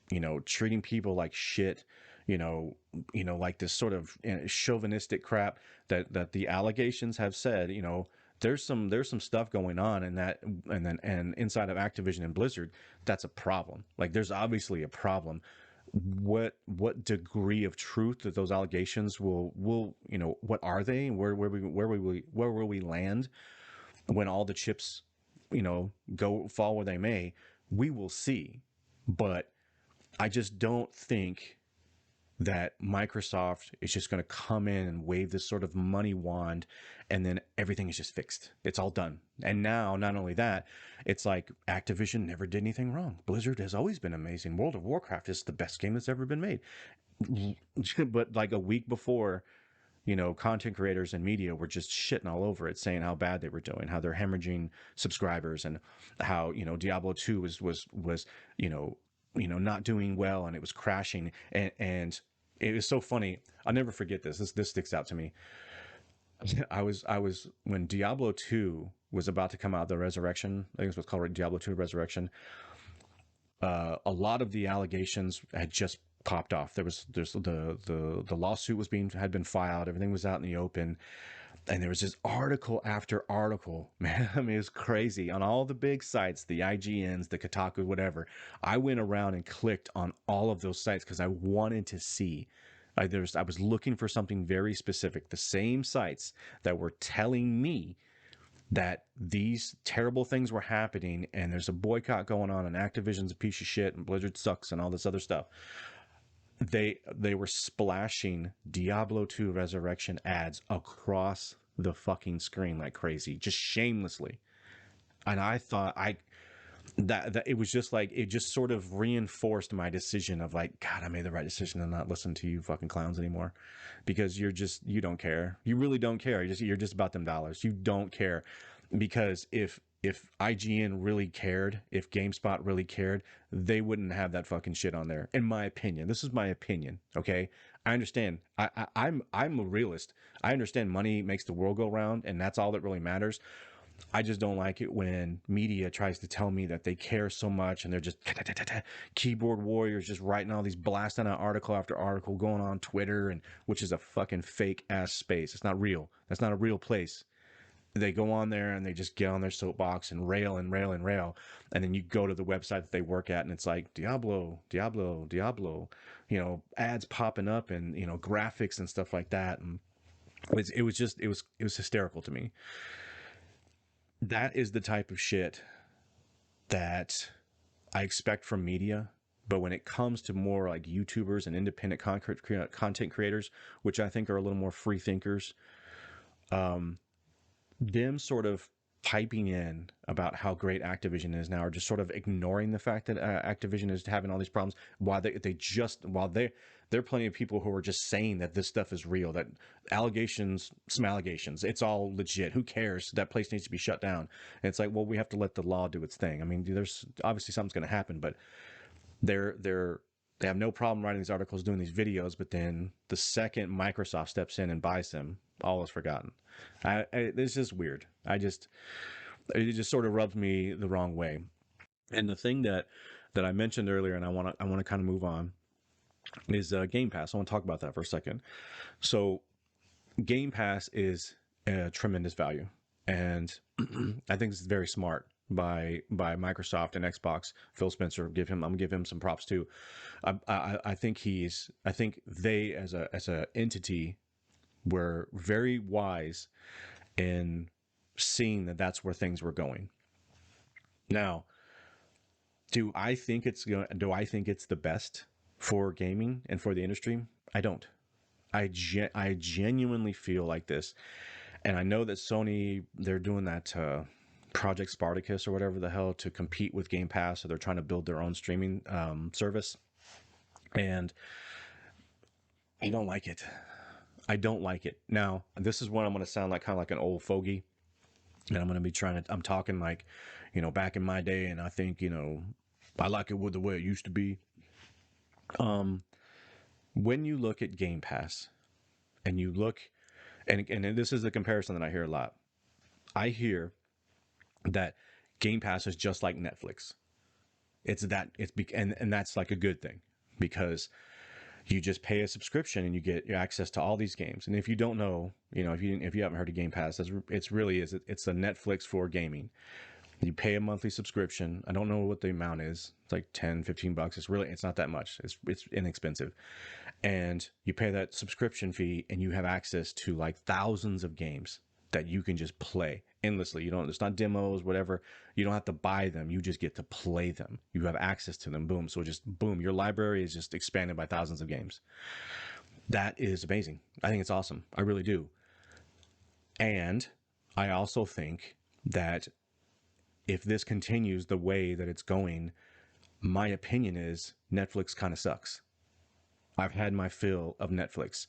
Speaker 1: you know, treating people like shit, you know, like this sort of chauvinistic crap that the allegations have said, you know, there's some stuff going on in that, and inside of Activision and Blizzard, that's a problem. Like there's obviously a problem. What degree of truth that those allegations will you know, what are they? Where will we land when all the chips, you know, go fall where they may? We will see. But I just don't think that Microsoft is just going to come in and wave this sort of money wand and then everything is just fixed. It's all done. And now, not only that, it's like Activision never did anything wrong. Blizzard has always been amazing. World of Warcraft is the best game that's ever been made. But like a week before, you know, content creators and media were just shitting all over it, saying how bad they were doing, how they're hemorrhaging subscribers, and how, you know, Diablo 2 was not doing well, and it was crashing, and it was so funny. I'll never forget this. This sticks out to me. I was when Diablo 2 was about to come out, the Resurrection, I think it was called Diablo 2 Resurrection. A lot of the allegations had just popped off. There's the lawsuit had been filed. Everything was out in the open, and there was just article after article. Man, I mean, it's crazy on all the big sites, the IGNs, the Kotaku, whatever. I went around and clicked on all of those sites because I wanted to see. I was looking for something very specific. The same sites that were telling me that these terrible things were happening and there's a boycott going on and Activision's a piece of shit and Blizzard sucks and all this other stuff. They were splashing Diablo 2 Resurrection ads across the fucking screen like crazy, just shamelessly. And I thought that it was just like, it just sort of reinforced my decision of like, God, I made the right decision to not listen to you fucking clowns anymore, because you don't care. You really don't care. You're just about them dollars. You don't care, because if IGN really cared, if GameSpot really cared, they wouldn't have that fucking shit on there. In my opinion, this is my opinion. Okay, I understand. I'm a realist. I understand money makes the world go round, and that's all that really matters. I just don't like it when media tries to tell me that they care so much and they're just keyboard warriors, just writing all these, blasting out article after article, going on Twitter, and which is a fucking fake ass space. It's not real. That's not a real place. They go on there and they just get on their soapbox and rail and rail and rail. And then you go to the website that they work at and it's like Diablo, Diablo, Diablo, you know, ads popping up and, you know, graphics and stuff like that. And it was hysterical to me. That is the type of shit that I expect from media. But when it comes to more like YouTubers and independent content creators, which I think are a little more free thinkers, them sort of piping in about how great Activision is now, or just sort of ignoring the fact that Activision is having all these problems, while there are plenty of people who are just saying that this stuff is real, that some allegations, it's all legit. Who cares? That place needs to be shut down. And it's like, well, we have to let the law do its thing. I mean, there's obviously something's going to happen, but they have no problem writing these articles, doing these videos, but then the second Microsoft steps in and buys them, all is forgotten. This is weird. It just sort of rubs me the wrong way. And the thing that I mentioned earlier, and I want to kind of move on, is Game Pass. I want to talk about that for a second. So Game Pass is a tremendous value, and I think it's very smart by Microsoft and Xbox. Phil Spencer, I'm gonna give him some props too. I think they as a entity were very wise in seeing that that's where things were going. Now, do I think it's the best for gaming and for the industry? I don't. I genuinely feel like this, and I know that Sony, they're doing that Project Spartacus or whatever the hell to compete with Game Pass, so they're trying to build their own streaming service, and I don't like it. I don't like it. Now, this is when I'm going to sound like kind of like an old fogey, and I'm going to be I'm talking like, back in my day, and I think, I like it with the way it used to be. When you look at Game Pass and you look, and this is the comparison that I hear a lot. I hear that Game Pass is just like Netflix. And that's like a good thing, because you just pay a subscription and you get your access to all these games. And if you don't know, if you haven't heard of Game Pass, it's the Netflix for gaming. You pay a monthly subscription. I don't know what the amount is. It's like $10-15. It's not that much. It's inexpensive. And you pay that subscription fee and you have access to like thousands of games that you can just play endlessly. It's not demos, whatever. You don't have to buy them. You just get to play them. You have access to them. Boom. So just boom, your library is just expanded by thousands of games. That is amazing. I think it's awesome. I really do. And I also think that if this continues the way that it's going, my opinion is Netflix kind of sucks. I've had my fill of Netflix.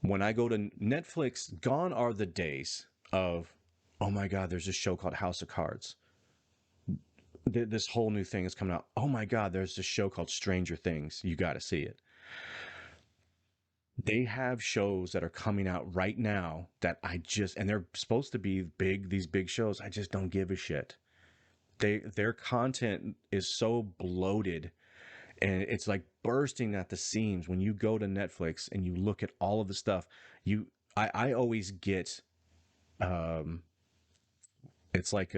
Speaker 1: When I go to Netflix, gone are the days of, oh my God, there's this show called House of Cards. This whole new thing is coming out. Oh my God, there's this show called Stranger Things. You got to see it. They have shows that are coming out right now that and they're supposed to be big, these big shows. I just don't give a shit. Their content is so bloated, and it's like bursting at the seams. When you go to Netflix and you look at all of the stuff, I always get, it's like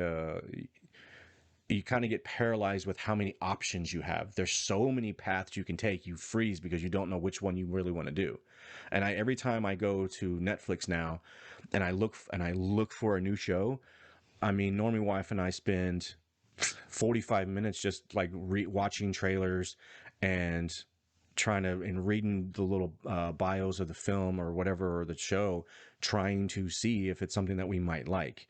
Speaker 1: you kind of get paralyzed with how many options you have. There's so many paths you can take. You freeze because you don't know which one you really want to do. And every time I go to Netflix now, and I look for a new show, I mean, Normie wife and I spend 45 minutes just like watching trailers and reading the little bios of the film or whatever, or the show, trying to see if it's something that we might like.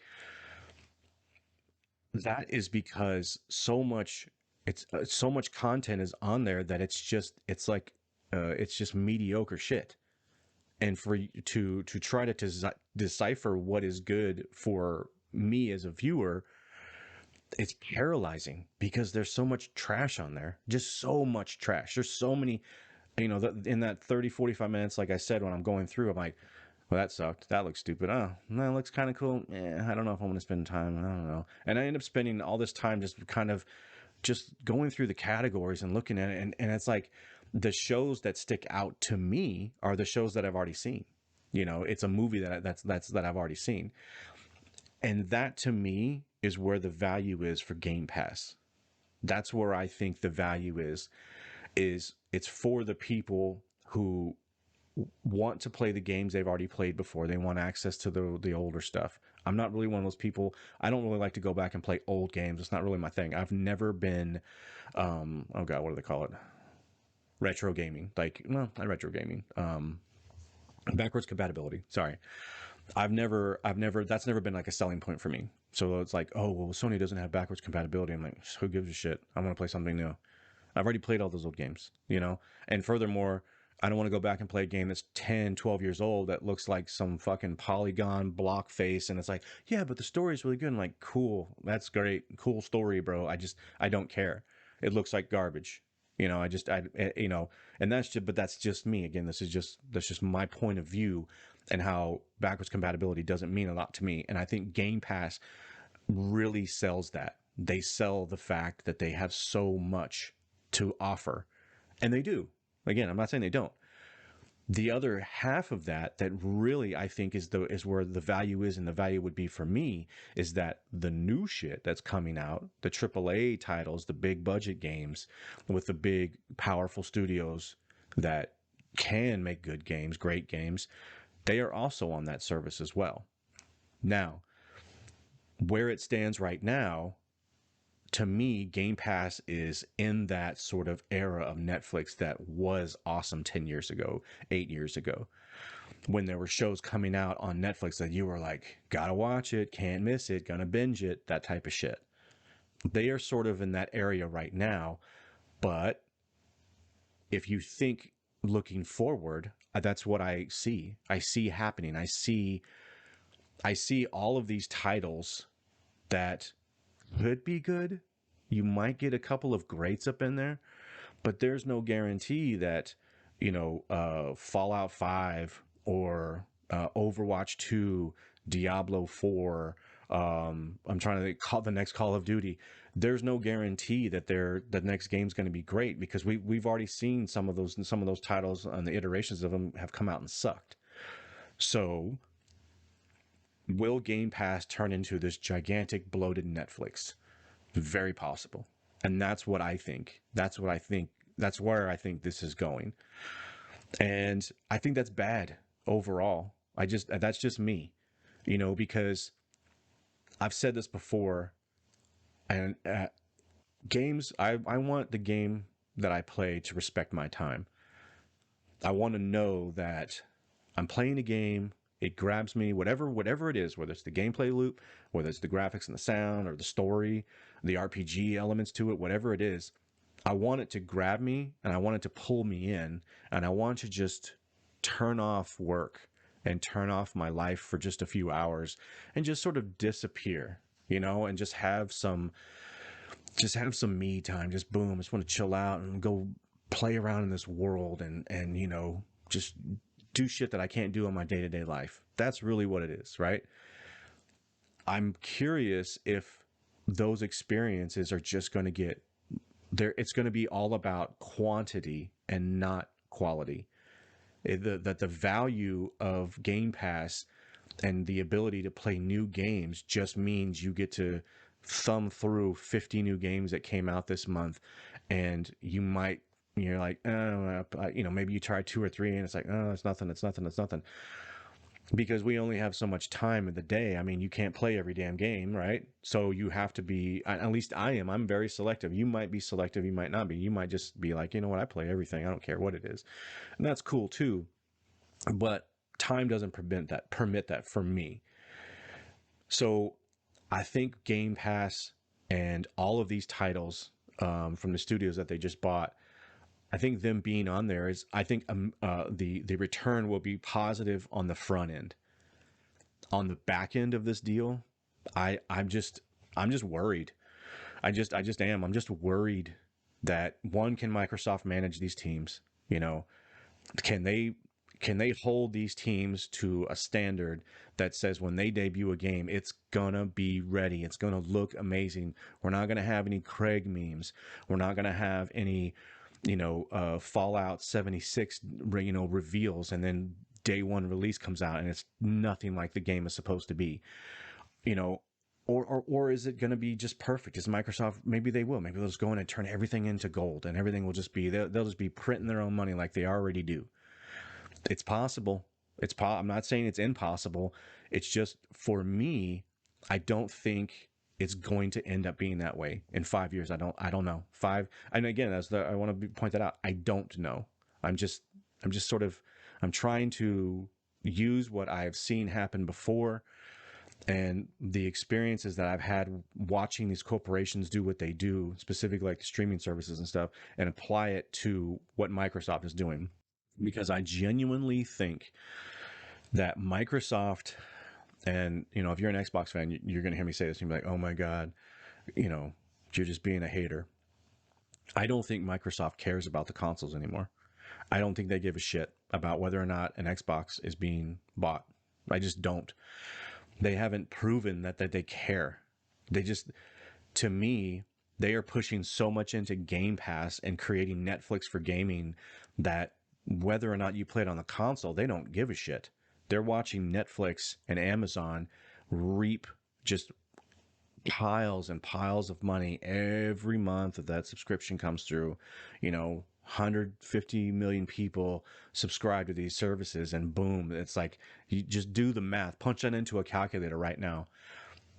Speaker 1: That is because so much content is on there that it's just mediocre shit. And for you to try to decipher what is good for me as a viewer, it's paralyzing, because there's so much trash on there. Just so much trash. There's so many, in that 30-45 minutes, like I said, when I'm going through, I'm like, well, that sucked. That looks stupid. Oh, that looks kind of cool. I don't know if I want to spend time. I don't know. And I end up spending all this time just going through the categories and looking at it. And it's like, the shows that stick out to me are the shows that I've already seen. It's a movie that I've already seen. And that, to me, is where the value is for Game Pass. That's where I think the value is it's for the people who want to play the games they've already played before. They want access to the older stuff. I'm not really one of those people. I don't really like to go back and play old games. It's not really my thing. I've never been, oh God, what do they call it? Retro gaming. Not retro gaming. Backwards compatibility. Sorry. that's never been like a selling point for me. So it's like, oh, well, Sony doesn't have backwards compatibility. I'm like, who gives a shit? I want to play something new. I've already played all those old games, you know? And furthermore, I don't want to go back and play a game that's 10, 12 years old that looks like some fucking polygon block face. And it's like, yeah, but the story's really good. And like, cool. That's great. Cool story, bro. I don't care. It looks like garbage. You know, you know, and that's just me. Again, that's just my point of view and how backwards compatibility doesn't mean a lot to me. And I think Game Pass really sells that. They sell the fact that they have so much to offer, and they do. Again, I'm not saying they don't. The other half of that really I think is where the value is, and the value would be for me is that the new shit that's coming out, the AAA titles, the big budget games with the big powerful studios that can make good games, great games, they are also on that service as well. Now, where it stands right now, to me, Game Pass is in that sort of era of Netflix that was awesome 10 years ago, 8 years ago, when there were shows coming out on Netflix that you were like, gotta watch it, can't miss it, gonna binge it, that type of shit. They are sort of in that area right now. But if you think looking forward, that's what I see. I see happening. I see all of these titles that could be good. You might get a couple of greats up in there, but there's no guarantee that, you know, Fallout 5 or Overwatch 2, Diablo 4, I'm trying to call the next Call of Duty. There's no guarantee that the next game's going to be great, because we've already seen some of those titles and the iterations of them have come out and sucked. So will Game Pass turn into this gigantic bloated Netflix? Very possible. And that's what I think. That's where I think this is going. And I think that's bad overall. That's just me, you know, because I've said this before, and games, I want the game that I play to respect my time. I want to know that I'm playing a game, it grabs me, whatever it is, whether it's the gameplay loop, whether it's the graphics and the sound or the story, the RPG elements to it, whatever it is, I want it to grab me and I want it to pull me in, and I want to just turn off work and turn off my life for just a few hours and just sort of disappear, you know, and just have some me time. Just boom, just want to chill out and go play around in this world and you know, just do shit that I can't do in my day-to-day life. That's really what it is, right? I'm curious if those experiences are just going to get there. It's going to be all about quantity and not quality. That the value of Game Pass and the ability to play new games just means you get to thumb through 50 new games that came out this month, and you're like, oh, you know, maybe you try 2 or 3 and it's like, oh, it's nothing, because we only have so much time in the day. I mean, you can't play every damn game, right? So you have to be, at least I'm very selective. You might be selective, you might not be. You might just be like, you know what, I play everything, I don't care what it is. And that's cool too. But time doesn't permit that for me. So I think Game Pass and all of these titles from the studios that they just bought, I think them being on there is, I think the return will be positive on the front end. On the back end of this deal, I'm just worried. I just am. I'm just worried that, one, can Microsoft manage these teams? You know, can they hold these teams to a standard that says when they debut a game, it's gonna be ready, it's gonna look amazing. We're not gonna have any Craig memes. We're not gonna have any, you know, Fallout 76, you know, reveals, and then day one release comes out and it's nothing like the game is supposed to be, you know. Or is it going to be just perfect? Is Microsoft, maybe they will. Maybe they'll just go in and turn everything into gold, and everything will just be, they'll just be printing their own money like they already do. It's possible. I'm not saying it's impossible. It's just, for me, I don't think it's going to end up being that way in 5 years. I don't know. And again, I want to point that out. I don't know. I'm trying to use what I've seen happen before and the experiences that I've had watching these corporations do what they do, specifically like the streaming services and stuff, and apply it to what Microsoft is doing. Because I genuinely think that Microsoft, and if you're an Xbox fan, you're going to hear me say this, and you're like, oh my God, you're just being a hater. I don't think Microsoft cares about the consoles anymore. I don't think they give a shit about whether or not an Xbox is being bought. I just don't. They haven't proven that they care. They just, to me, they are pushing so much into Game Pass and creating Netflix for gaming that whether or not you play it on the console, they don't give a shit. They're watching Netflix and Amazon reap just piles and piles of money every month that subscription comes through. 150 million people subscribe to these services, and boom, it's like you just do the math, punch that into a calculator right now.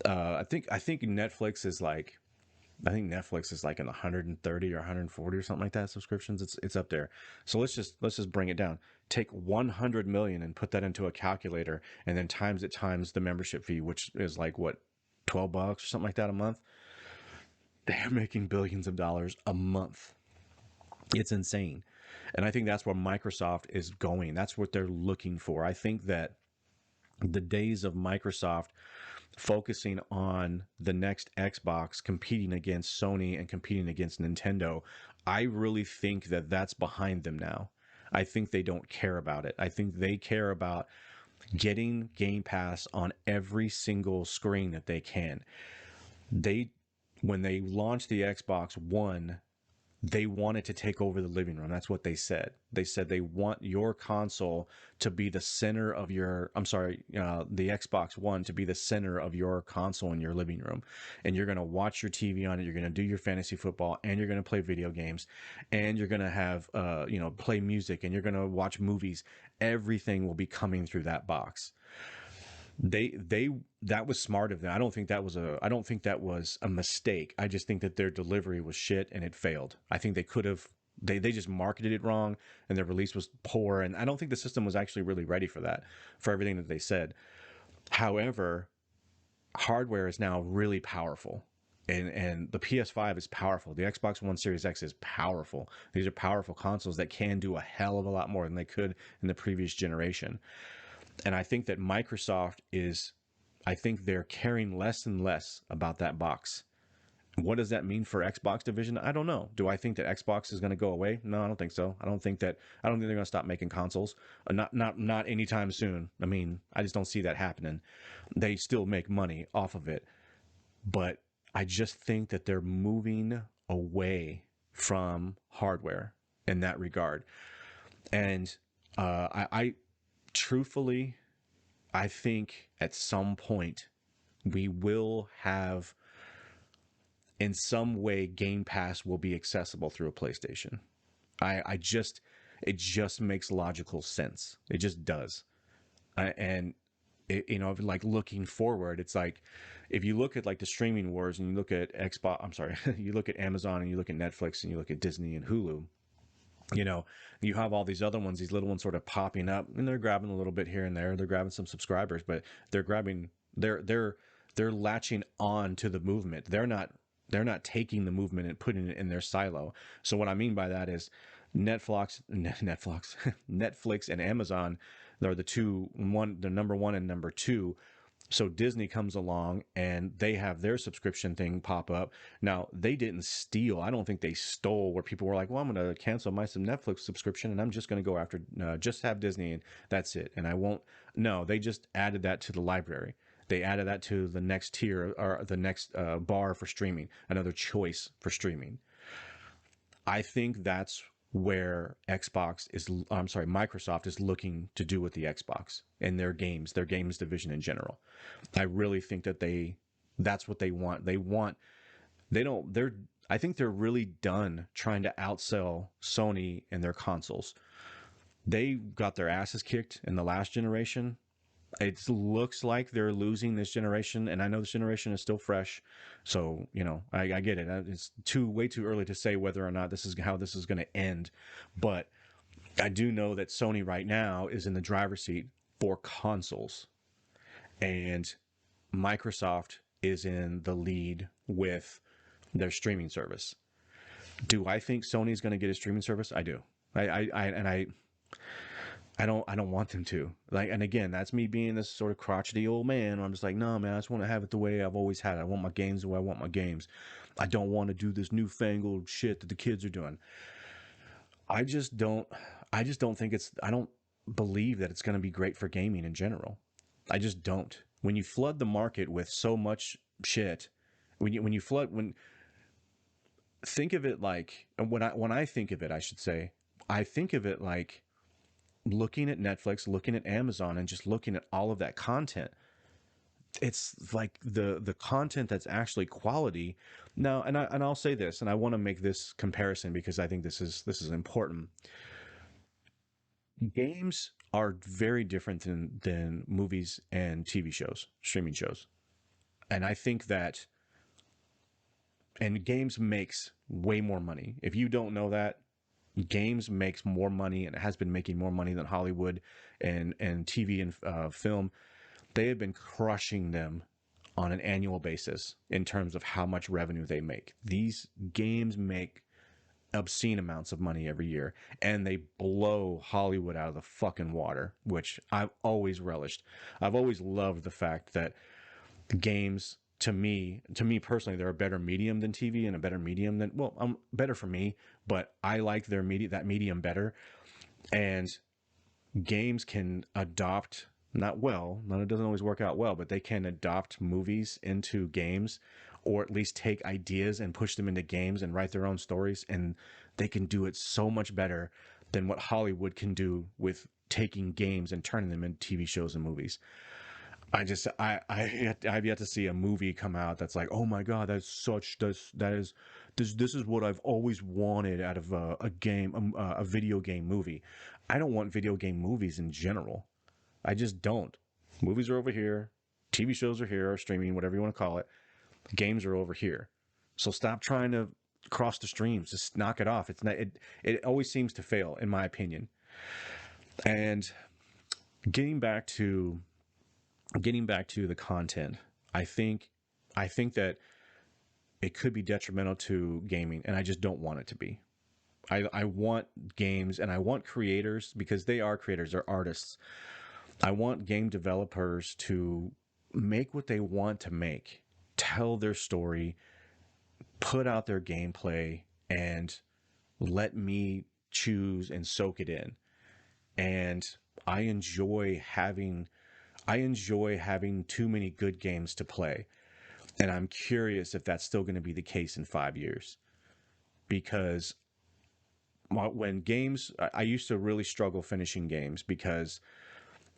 Speaker 1: I think Netflix is like in the 130 or 140 or something like that subscriptions. It's up there. So let's just bring it down. Take 100 million and put that into a calculator, and then times the membership fee, which is like what, $12 or something like that a month. They're making billions of dollars a month. It's insane. And I think that's where Microsoft is going. That's what they're looking for. I think that the days of Microsoft focusing on the next Xbox, competing against Sony and competing against Nintendo, I really think that that's behind them now. I think they don't care about it. I think they care about getting Game Pass on every single screen that they can. When they launched the Xbox One, they wanted to take over the living room. That's what they said. They said they want your console to be the center of your, the Xbox One to be the center of your console in your living room. And you're going to watch your TV on it. You're going to do your fantasy football, and you're going to play video games, and you're going to have, play music, and you're going to watch movies. Everything will be coming through that box. That was smart of them. I don't think that was a mistake. I just think that their delivery was shit and it failed. I think they could have they just marketed it wrong, and their release was poor, and I don't think the system was actually really ready for that, for everything that they said. However, hardware is now really powerful. And the PS5 is powerful. The Xbox One Series X is powerful. These are powerful consoles that can do a hell of a lot more than they could in the previous generation. And I think that I think they're caring less and less about that box. What does that mean for Xbox division? I don't know. Do I think that Xbox is going to go away? No, I don't think so. I don't think they're going to stop making consoles. Not anytime soon. I mean, I just don't see that happening. They still make money off of it. But I just think that they're moving away from hardware in that regard. And I truthfully, I think at some point we will have, in some way, Game Pass will be accessible through a PlayStation. It just makes logical sense. It just does. Like looking forward, it's like, if you look at like the streaming wars and you look at you look at Amazon and you look at Netflix and you look at Disney and Hulu, you have all these other ones, these little ones sort of popping up, and they're grabbing a little bit here and there. They're grabbing some subscribers, but they're latching on to the movement. They're not taking the movement and putting it in their silo. So what I mean by that is Netflix and Amazon are the number one and number two. So Disney comes along and they have their subscription thing pop up. Now, they didn't steal. I don't think they stole, where people were like, well, I'm going to cancel my Netflix subscription and I'm just going to go after, just have Disney and that's it. And I won't. No, they just added that to the library. They added that to the next tier, or the next bar for streaming, another choice for streaming. I think that's where Microsoft is looking to do with the Xbox and their games division in general. I really think that that's what they want. I think they're really done trying to outsell Sony and their consoles. They got their asses kicked in the last generation. It looks like they're losing this generation, and I know this generation is still fresh, so I get it. It's way too early to say whether or not this is how this is going to end, but I do know that Sony right now is in the driver's seat for consoles, and Microsoft is in the lead with their streaming service. Do I think Sony's going to get a streaming service? I do. I don't want them to. Like, and again, that's me being this sort of crotchety old man. I'm just like, no, man, I just want to have it the way I've always had it. I want my games the way I want my games. I don't want to do this newfangled shit that the kids are doing. I just don't. I just don't think it's. I don't believe that it's going to be great for gaming in general. I just don't. When you flood the market with so much shit, when you flood when think of it like when I think of it, I should say, I think of it like looking at Netflix, looking at Amazon, and just looking at all of that content. It's like the content that's actually quality. Now, and I'll say this, and I want to make this comparison because I think this is important. Games are very different than movies and TV shows, streaming shows. And I think that and games makes way more money. If you don't know that, games makes more money and it has been making more money than Hollywood and TV and film. They have been crushing them on an annual basis in terms of how much revenue they make. These games make obscene amounts of money every year, and they blow Hollywood out of the fucking water, which I've always relished. I've always loved the fact that games, to me personally, they're a better medium than TV and a better medium than, well, better for me, but I like that medium better. And games can adopt, not it doesn't always work out well, but they can adopt movies into games, or at least take ideas and push them into games and write their own stories, and they can do it so much better than what Hollywood can do with taking games and turning them into TV shows and movies. I've yet to see a movie come out that's like, oh my god, this is what I've always wanted out of a video game movie. I don't want video game movies in general. I just don't. Movies are over here, TV shows are here, or streaming, whatever you want to call it. Games are over here. So stop trying to cross the streams. Just knock it off. It's not. It always seems to fail, in my opinion. And getting back to the content, I think that it could be detrimental to gaming, and I just don't want it to be. I want games and I want creators, because they are creators, they're artists. I want game developers to make what they want to make, tell their story, put out their gameplay, and let me choose and soak it in. And I enjoy having too many good games to play. And I'm curious if that's still going to be the case in 5 years. Because when games, I used to really struggle finishing games, because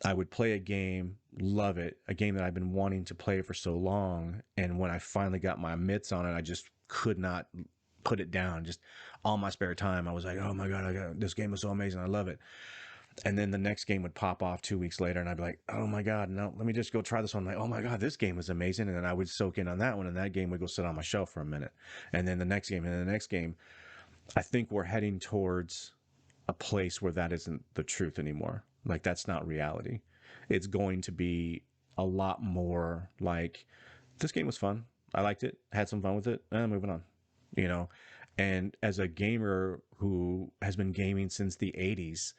Speaker 1: I would play a game, love it, a game that I've been wanting to play for so long. And when I finally got my mitts on it, I just could not put it down. Just all my spare time, I was like, oh my God, this game is so amazing. I love it. And then the next game would pop off 2 weeks later, and I'd be like, oh my God, no, let me just go try this one. Like, oh my God, this game is amazing. And then I would soak in on that one, and that game would go sit on my shelf for a minute. And then the next game, and then the next game. I think we're heading towards a place where that isn't the truth anymore. Like, that's not reality. It's going to be a lot more like, this game was fun. I liked it, had some fun with it, and moving on, you know? And as a gamer who has been gaming since the 80s,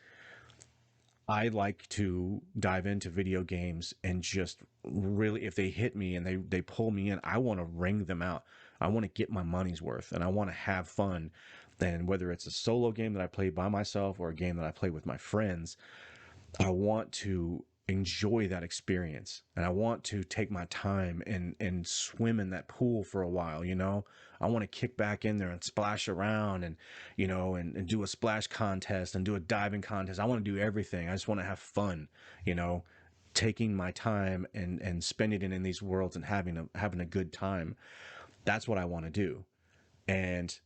Speaker 1: I like to dive into video games and just really, if they hit me and they pull me in, I want to wring them out. I want to get my money's worth, and I want to have fun. And whether it's a solo game that I play by myself or a game that I play with my friends, I want to enjoy that experience, and I want to take my time and swim in that pool for a while. I want to kick back in there and splash around, and and do a splash contest and do a diving contest. I want to do everything. I just want to have fun, taking my time and spending it in these worlds and having a good time. That's what I want to do. And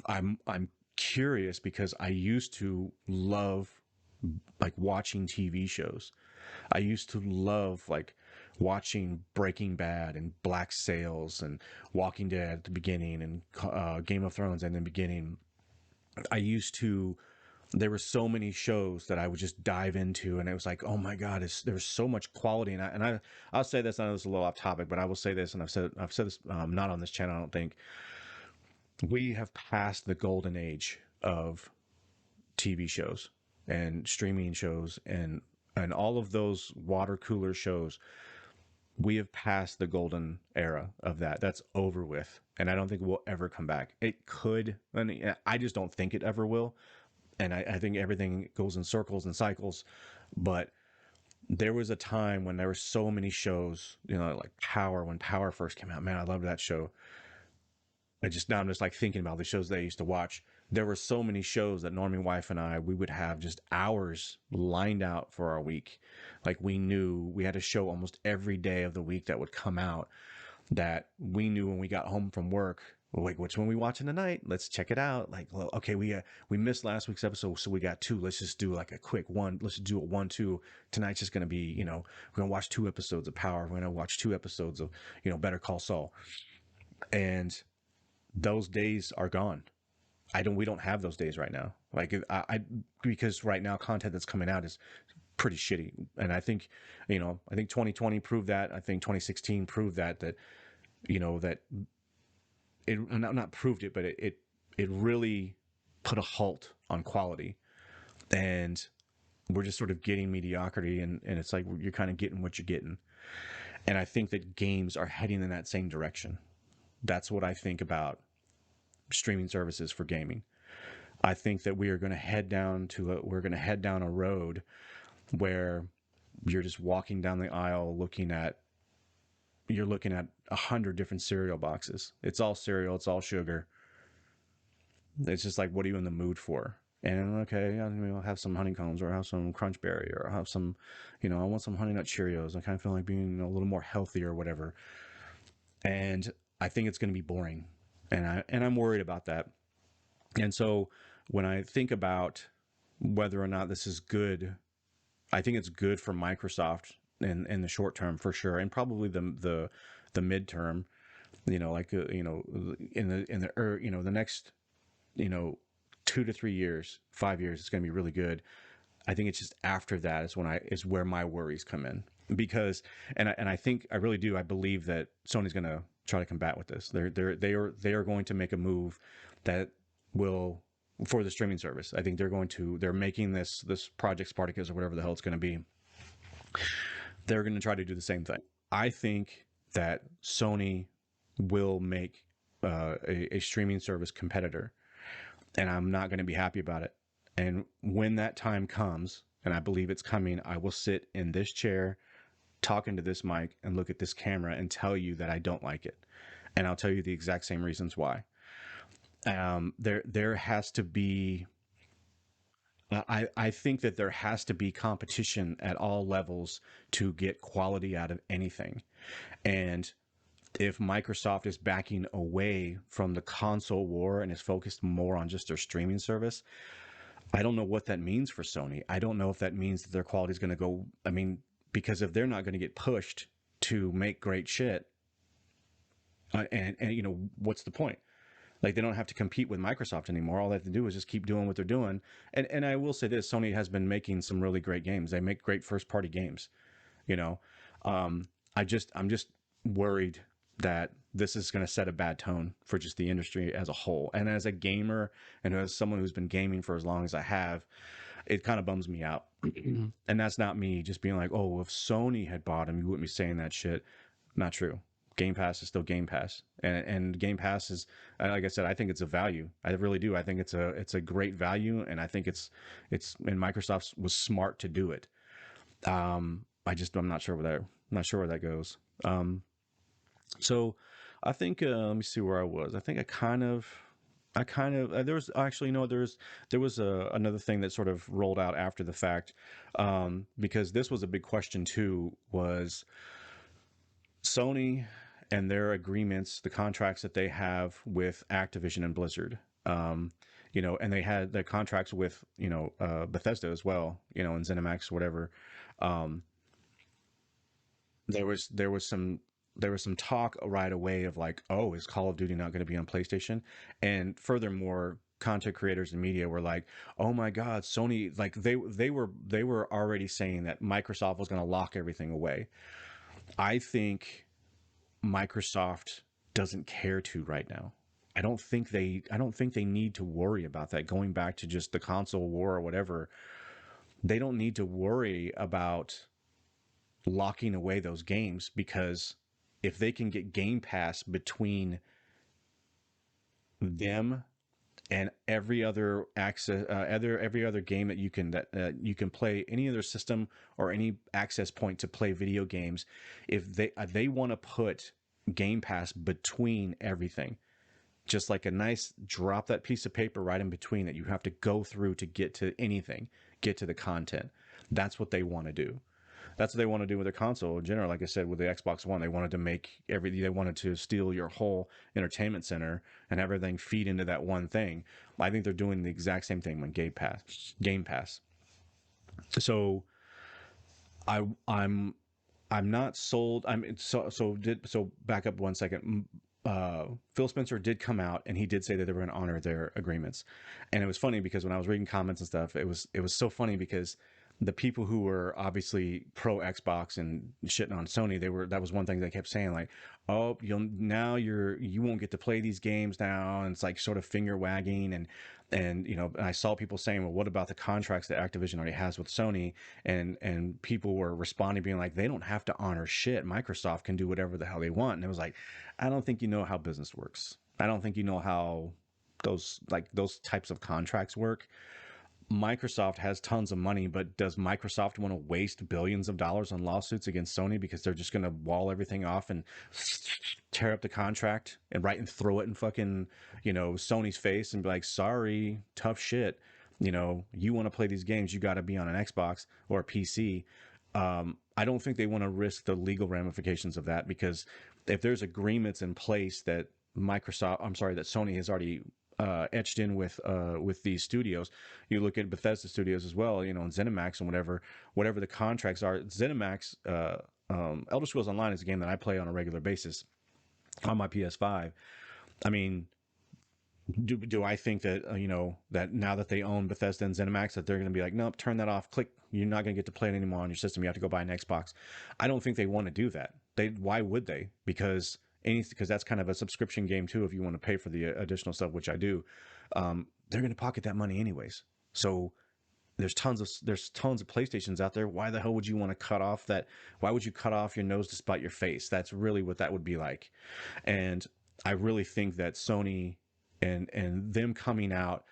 Speaker 1: I'm curious, because I used to love like watching TV shows. I used to love like watching Breaking Bad and Black Sails and Walking Dead at the beginning, and Game of Thrones at the beginning. I used to there were so many shows that I would just dive into, and it was like, oh my god, there was so much quality. I'll say this. I know this is a little off topic, but I will say this, and I've said this not on this channel. I don't think we have passed the golden age of TV shows and streaming shows and all of those water cooler shows. We have passed the golden era of that. That's over with, and I don't think we'll ever come back. It could, and I just don't think it ever will. And I think everything goes in circles and cycles. But there was a time when there were so many shows, like Power. When Power first came out, man, I loved that show. I'm just like thinking about the shows that I used to watch. There were so many shows that Normie wife and we would have just hours lined out for our week. Like we knew we had a show almost every day of the week that would come out, that we knew when we got home from work, like, which one we watching tonight? Let's check it out. Like, well, okay, we missed last week's episode, so we got two. Let's just do like a quick one. Let's do a 1-2. Tonight's just gonna be, we're gonna watch 2 episodes of Power. We're gonna watch 2 episodes of, Better Call Saul. And those days are gone. We don't have those days right now. Like because right now content that's coming out is pretty shitty. And I think 2020 proved that. I think 2016 proved that that it not proved it, but it really put a halt on quality. And we're just sort of getting mediocrity, and it's like you're kind of getting what you're getting. And I think that games are heading in that same direction. That's what I think about streaming services for gaming. I think that we're going to head down a road where you're just walking down the aisle looking at 100 different cereal boxes. It's all cereal, it's all sugar. It's just like, what are you in the mood for? And okay, I'll have some honeycombs, or have some crunch berry, or I'll have some, I want some honey nut Cheerios. I kind of feel like being a little more healthy or whatever. And I think it's going to be boring, and I'm worried about that. And so when I think about whether or not this is good, I think it's good for Microsoft in the short term for sure, and probably the midterm. The next 2 to 3 years, 5 years, it's going to be really good. I think it's just after that is where my worries come in, because I really do. I believe that Sony's going to try to combat with this. They are going to make a move that will, for the streaming service. I think they're making this Project Spartacus or whatever the hell it's going to be. They're going to try to do the same thing. I think that Sony will make a streaming service competitor, and I'm not going to be happy about it. And when that time comes, and I believe it's coming, I will sit in this chair talking to this mic and look at this camera and tell you that I don't like it. And I'll tell you the exact same reasons why. There has to be, I think that there has to be competition at all levels to get quality out of anything. And if Microsoft is backing away from the console war and is focused more on just their streaming service, I don't know what that means for Sony. I don't know if that means that their quality is going to go. I mean, because if they're not going to get pushed to make great shit, and what's the point? Like, they don't have to compete with Microsoft anymore. All they have to do is just keep doing what they're doing. And I will say this: Sony has been making some really great games. They make great first party games. I'm just worried that this is going to set a bad tone for just the industry as a whole. And as a gamer and as someone who's been gaming for as long as I have, it kind of bums me out. And that's not me just being like, oh, if Sony had bought him, you wouldn't be saying that shit. Not true. Game Pass is still Game Pass, and Game Pass is, like I said, I think it's a value. I really do. I think it's a great value, and I think and Microsoft was smart to do it. I'm not sure where that goes. So I think let me see where I was. I think there was actually there was another thing that sort of rolled out after the fact, because this was a big question too, was Sony and their agreements, the contracts that they have with Activision and Blizzard. And they had the contracts with Bethesda as well, and ZeniMax, whatever. There was some talk right away of like, oh, is Call of Duty not going to be on PlayStation? And furthermore, content creators and media were like, "Oh my God, Sony!" Like they were already saying that Microsoft was going to lock everything away. I think Microsoft doesn't care to right now. I don't think they need to worry about that. Going back to just the console war or whatever, they don't need to worry about locking away those games, because if they can get Game Pass between them and every other access, every other game that you can play, any other system or any access point to play video games, if they want to put Game Pass between everything, just like a nice drop that piece of paper right in between that you have to go through to get to anything, get to the content. That's what they want to do. That's what they want to do with their console in general. Like I said, with the Xbox One, they wanted to make they wanted to steal your whole entertainment center and have everything feed into that one thing. I think they're doing the exact same thing with Game Pass. So I'm not sold. So back up 1 second. Phil Spencer did come out and he did say that they were going to honor their agreements, and it was funny because when I was reading comments and stuff, it was so funny because the people who were obviously pro Xbox and shitting on Sony, that was one thing they kept saying, like, oh, you won't get to play these games now, and it's like sort of finger wagging, and I saw people saying, well, what about the contracts that Activision already has with Sony? And people were responding being like, they don't have to honor shit. Microsoft can do whatever the hell they want. And it was like, I don't think you know how business works. I don't think you know how those types of contracts work. Microsoft has tons of money, but does Microsoft want to waste billions of dollars on lawsuits against Sony because they're just going to wall everything off and tear up the contract and throw it in fucking, Sony's face and be like, sorry, tough shit. You want to play these games, you got to be on an Xbox or a PC. I don't think they want to risk the legal ramifications of that, because if there's agreements in place that Sony has already etched in with these studios. You look at Bethesda Studios as well, and ZeniMax and whatever the contracts are. ZeniMax, Elder Scrolls Online is a game that I play on a regular basis on my PS5. I mean, do I think that that now that they own Bethesda and ZeniMax that they're going to be like, nope, turn that off, click, you're not going to get to play it anymore on your system, you have to go buy an Xbox? I don't think they want to do that. Why would they? Because that's kind of a subscription game too. If you want to pay for the additional stuff, which I do, they're going to pocket that money anyways. So there's tons of PlayStations out there. Why the hell would you want to cut off that? Why would you cut off your nose to spite your face? That's really what that would be like. And I really think that Sony and them coming out,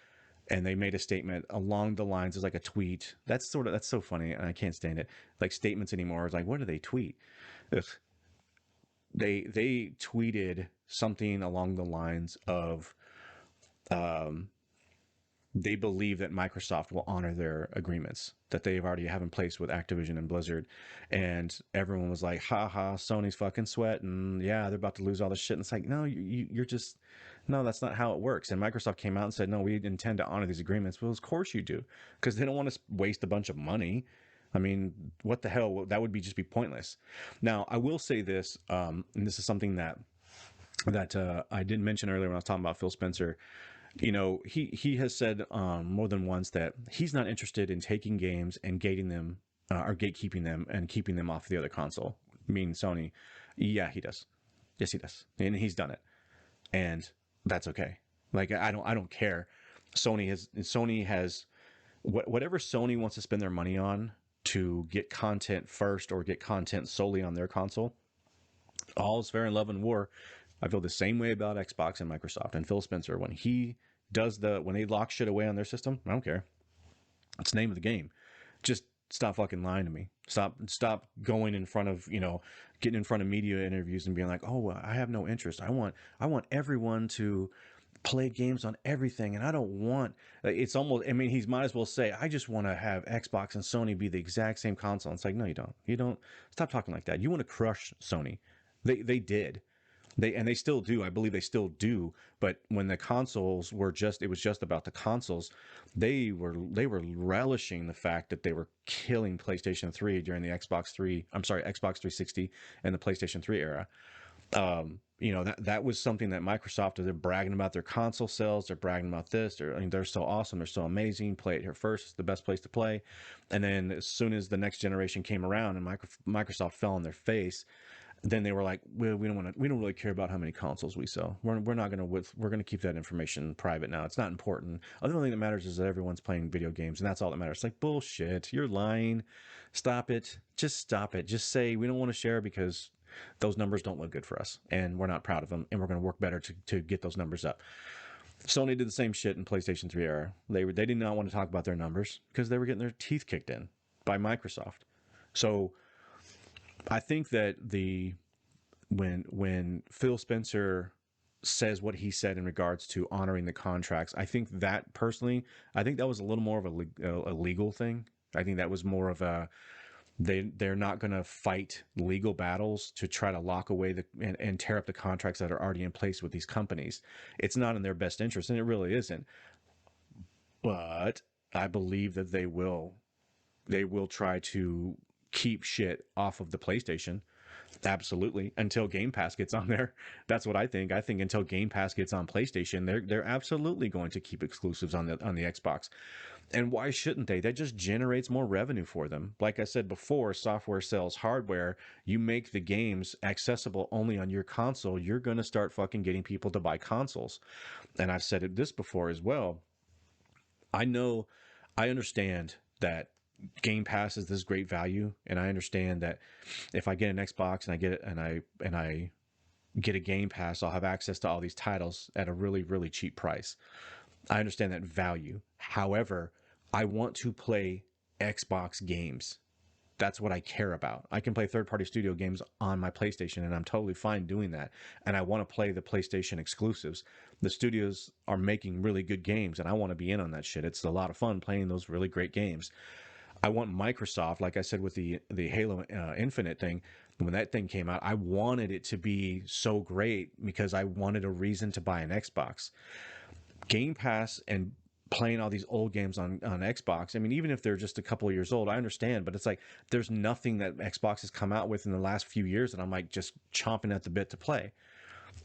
Speaker 1: and they made a statement along the lines of like a tweet. That's so funny, and I can't stand it. Like statements anymore. It's like, what do they tweet? Ugh. They tweeted something along the lines of they believe that Microsoft will honor their agreements that they already have in place with Activision and Blizzard. And everyone was like, ha ha, Sony's fucking sweating. Yeah, they're about to lose all this shit. And it's like, no, you're just, no, that's not how it works. And Microsoft came out and said, no, we intend to honor these agreements. Well, of course you do, because they don't want to waste a bunch of money. I mean, what the hell? That would just be pointless. Now, I will say this, and this is something that I didn't mention earlier when I was talking about Phil Spencer. He has said more than once that he's not interested in taking games and gating them or gatekeeping them and keeping them off the other console, meaning Sony. Yeah, he does. Yes, he does, and he's done it, and that's okay. Like I don't care. Sony has whatever Sony wants to spend their money on to get content first or get content solely on their console. All is fair in love and war. I feel the same way about Xbox and Microsoft and Phil Spencer. When they lock shit away on their system, I don't care. It's the name of the game. Just stop fucking lying to me. Stop going in front of, getting in front of media interviews and being like, oh, I have no interest. I want everyone to play games on everything, and I don't want, it's almost, I mean, he might as well say, I just want to have Xbox and Sony be the exact same console. It's like, no, you don't. Stop talking like that. You want to crush Sony. They did. They still do. I believe they still do. But when the consoles it was just about the consoles, they were relishing the fact that they were killing PlayStation 3 during the Xbox 360 and the PlayStation 3 era. you know, that was something that Microsoft, they're bragging about their console sales, they're bragging about this, I mean, they're so awesome, they're so amazing, play it here first, it's the best place to play. And then as soon as the next generation came around and Microsoft fell on their face, then they were like, well, we don't really care about how many consoles we sell. We're not going to, we're going to keep that information private now. It's not important. The only thing that matters is that everyone's playing video games, and that's all that matters. It's like, bullshit. You're lying. Stop it. Just stop it. Just say we don't want to share because those numbers don't look good for us, and we're not proud of them, and we're going to work better to get those numbers up. Sony did the same shit in PlayStation 3 era. They did not want to talk about their numbers because they were getting their teeth kicked in by Microsoft. So I think that when Phil Spencer says what he said in regards to honoring the contracts, I think that personally, I think that was a little more of a legal thing. I think that was more of a they're not going to fight legal battles to try to lock away and tear up the contracts that are already in place with these companies. It's not in their best interest, and it really isn't. But I believe that they will try to keep shit off of the PlayStation. Absolutely. Until Game Pass gets on there. That's what I think. I think until Game Pass gets on PlayStation, they're absolutely going to keep exclusives on the Xbox. And why shouldn't they? That just generates more revenue for them. Like I said before, software sells hardware. You make the games accessible only on your console, you're going to start fucking getting people to buy consoles. And I've said this before as well. I understand that Game Pass is this great value, and I understand that if I get an Xbox and I get it and I get a Game Pass, I'll have access to all these titles at a really, really cheap price. I understand that value. However, I want to play Xbox games. That's what I care about. I can play third-party studio games on my PlayStation, and I'm totally fine doing that. And I want to play the PlayStation exclusives. The studios are making really good games, and I want to be in on that shit. It's a lot of fun playing those really great games. I want Microsoft, like I said with the Halo Infinite thing, when that thing came out, I wanted it to be so great because I wanted a reason to buy an Xbox. Game Pass and playing all these old games on Xbox, I mean, even if they're just a couple of years old, I understand, but it's like there's nothing that Xbox has come out with in the last few years that I'm like just chomping at the bit to play.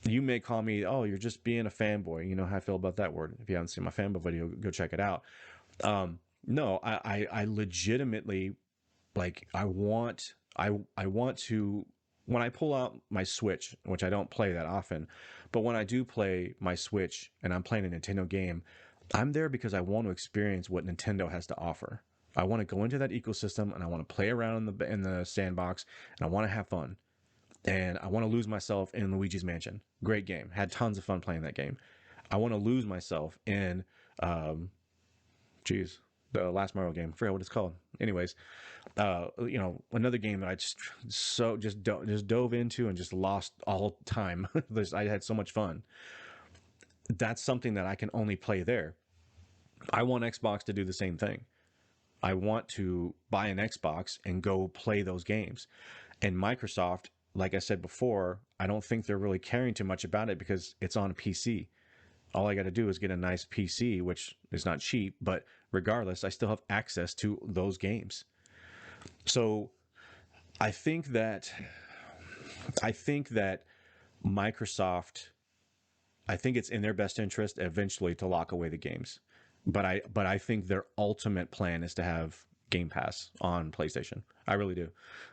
Speaker 1: You may call me, oh, you're just being a fanboy. You know how I feel about that word. If you haven't seen my fanboy video, go check it out. No, I legitimately, like, I want to, when I pull out my Switch, which I don't play that often, but when I do play my Switch and I'm playing a Nintendo game, I'm there because I want to experience what Nintendo has to offer. I want to go into that ecosystem and I want to play around in the sandbox and I want to have fun. And I want to lose myself in Luigi's Mansion. Great game. Had tons of fun playing that game. I want to lose myself in, the last Mario game. I forget what it's called. Anyways, another game that I just dove into and just lost all time. I had so much fun. That's something that I can only play there. I want Xbox to do the same thing. I want to buy an Xbox and go play those games. And Microsoft, like I said before, I don't think they're really caring too much about it because it's on a PC. All I got to do is get a nice PC, which is not cheap, but regardless, I still have access to those games. So I think that Microsoft, I think it's in their best interest eventually to lock away the games. But I think their ultimate plan is to have Game Pass on PlayStation. I really do.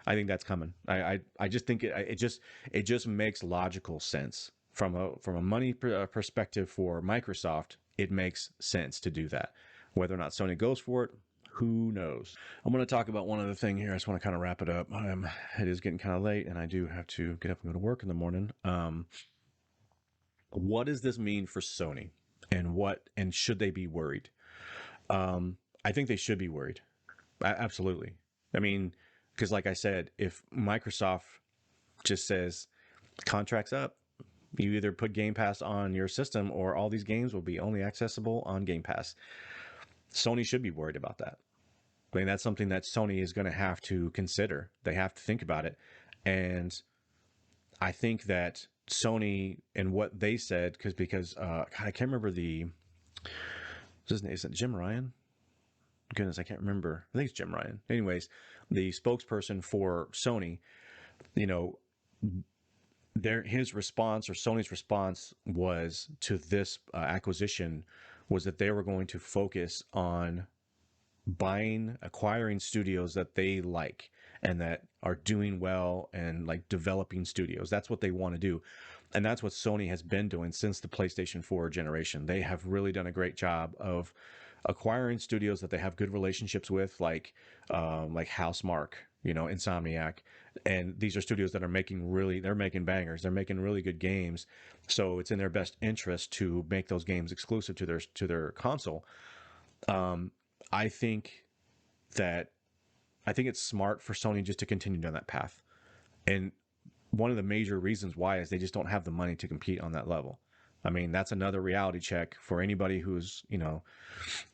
Speaker 1: I think that's coming. I just think it just makes logical sense from a money perspective for Microsoft. It makes sense to do that. Whether or not Sony goes for it, who knows? I'm going to talk about one other thing here. I just want to kind of wrap it up. It is getting kind of late, and I do have to get up and go to work in the morning. What does this mean for Sony, and should they be worried? I think they should be worried. Absolutely. I mean, because like I said, if Microsoft just says contract's up, you either put Game Pass on your system or all these games will be only accessible on Game Pass. Sony should be worried about that. I mean, that's something that Sony is going to have to consider. They have to think about it. And I think that Sony and what they said, because God, I can't remember what's his name? Is it Jim Ryan? Goodness, I can't remember. I think it's Jim Ryan. Anyways, the spokesperson for Sony, his response, or Sony's response, was to this acquisition, was that they were going to focus on acquiring studios that they like and that are doing well, and like developing studios. That's what they want to do. And that's what Sony has been doing since the PlayStation 4 generation. They have really done a great job of acquiring studios that they have good relationships with, like Housemarque, Insomniac. And these are studios that are they're making bangers. They're making really good games. So it's in their best interest to make those games exclusive to their console. Um, I think that I think it's smart for Sony just to continue down that path. And one of the major reasons why is they just don't have the money to compete on that level. I mean, that's another reality check for anybody who's,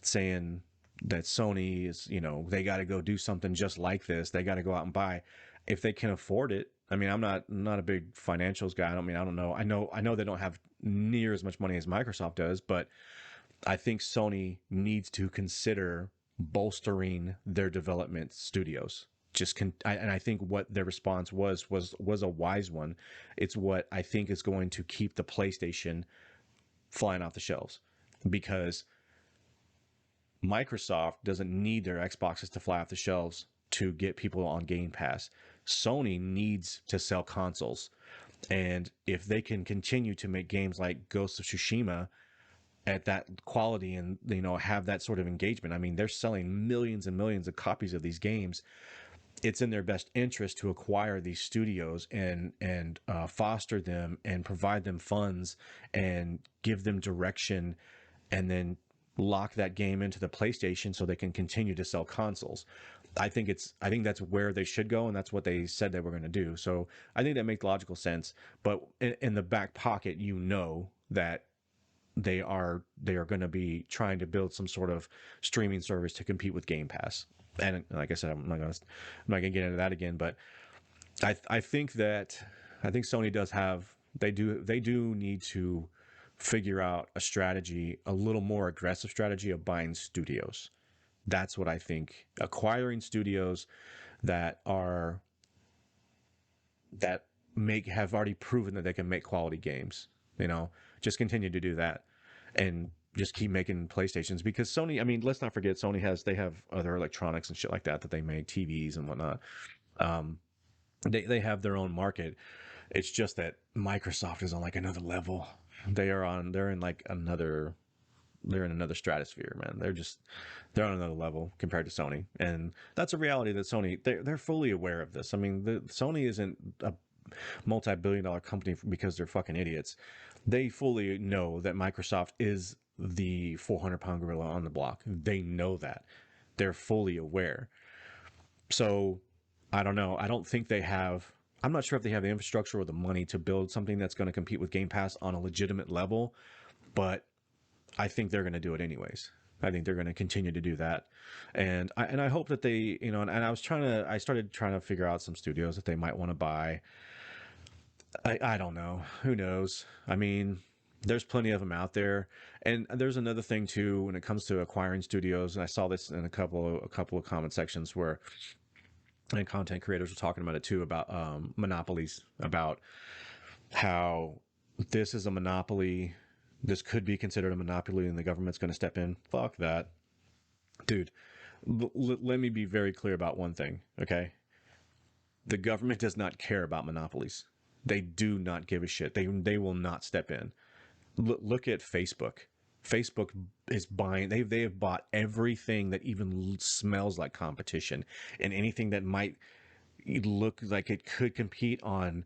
Speaker 1: saying that Sony is, they got to go do something just like this. They got to go out and buy if they can afford it. I mean, I'm not a big financials guy. I don't know. I know they don't have near as much money as Microsoft does, but I think Sony needs to consider bolstering their development studios. And I think what their response was a wise one. It's what I think is going to keep the PlayStation flying off the shelves, because Microsoft doesn't need their Xboxes to fly off the shelves to get people on Game Pass. Sony needs to sell consoles. And if they can continue to make games like Ghost of Tsushima at that quality, and have that sort of engagement, I mean, they're selling millions and millions of copies of these games. It's in their best interest to acquire these studios and foster them and provide them funds and give them direction, and then lock that game into the PlayStation so they can continue to sell consoles. I think that's where they should go, and that's what they said they were going to do. So I think that makes logical sense. But in the back pocket, that they are going to be trying to build some sort of streaming service to compete with Game Pass. And like I said, I'm not gonna get into that again. But I think Sony does have they do need to figure out a strategy, a little more aggressive strategy of buying studios. That's what I think. Acquiring studios that have already proven that they can make quality games. Just continue to do that, and just keep making PlayStations, because Sony, I mean, let's not forget, they have other electronics and shit like that they make, TVs and whatnot. They have their own market. It's just that Microsoft is on like another level. They're in another stratosphere, man. They're on another level compared to Sony. And that's a reality that Sony, they're fully aware of this. I mean, Sony isn't a multi-billion-dollar company because they're fucking idiots. They fully know that Microsoft is the 400-pound gorilla on the block. They know that. They're fully aware. So I don't know. I'm not sure if they have the infrastructure or the money to build something that's going to compete with Game Pass on a legitimate level, but I think they're going to do it anyways. I think they're going to continue to do that. And I hope that they, and I started trying to figure out some studios that they might want to buy. I don't know. Who knows? I mean, there's plenty of them out there. And there's another thing too when it comes to acquiring studios, and I saw this in a couple of comment sections where, and content creators were talking about it too, about monopolies, about how this is a monopoly. This could be considered a monopoly and the government's going to step in. Fuck that. Dude, let me be very clear about one thing, okay? The government does not care about monopolies. They do not give a shit. They will not step in. Look at Facebook. Facebook is buying. They have bought everything that even smells like competition, and anything that might look like it could compete on,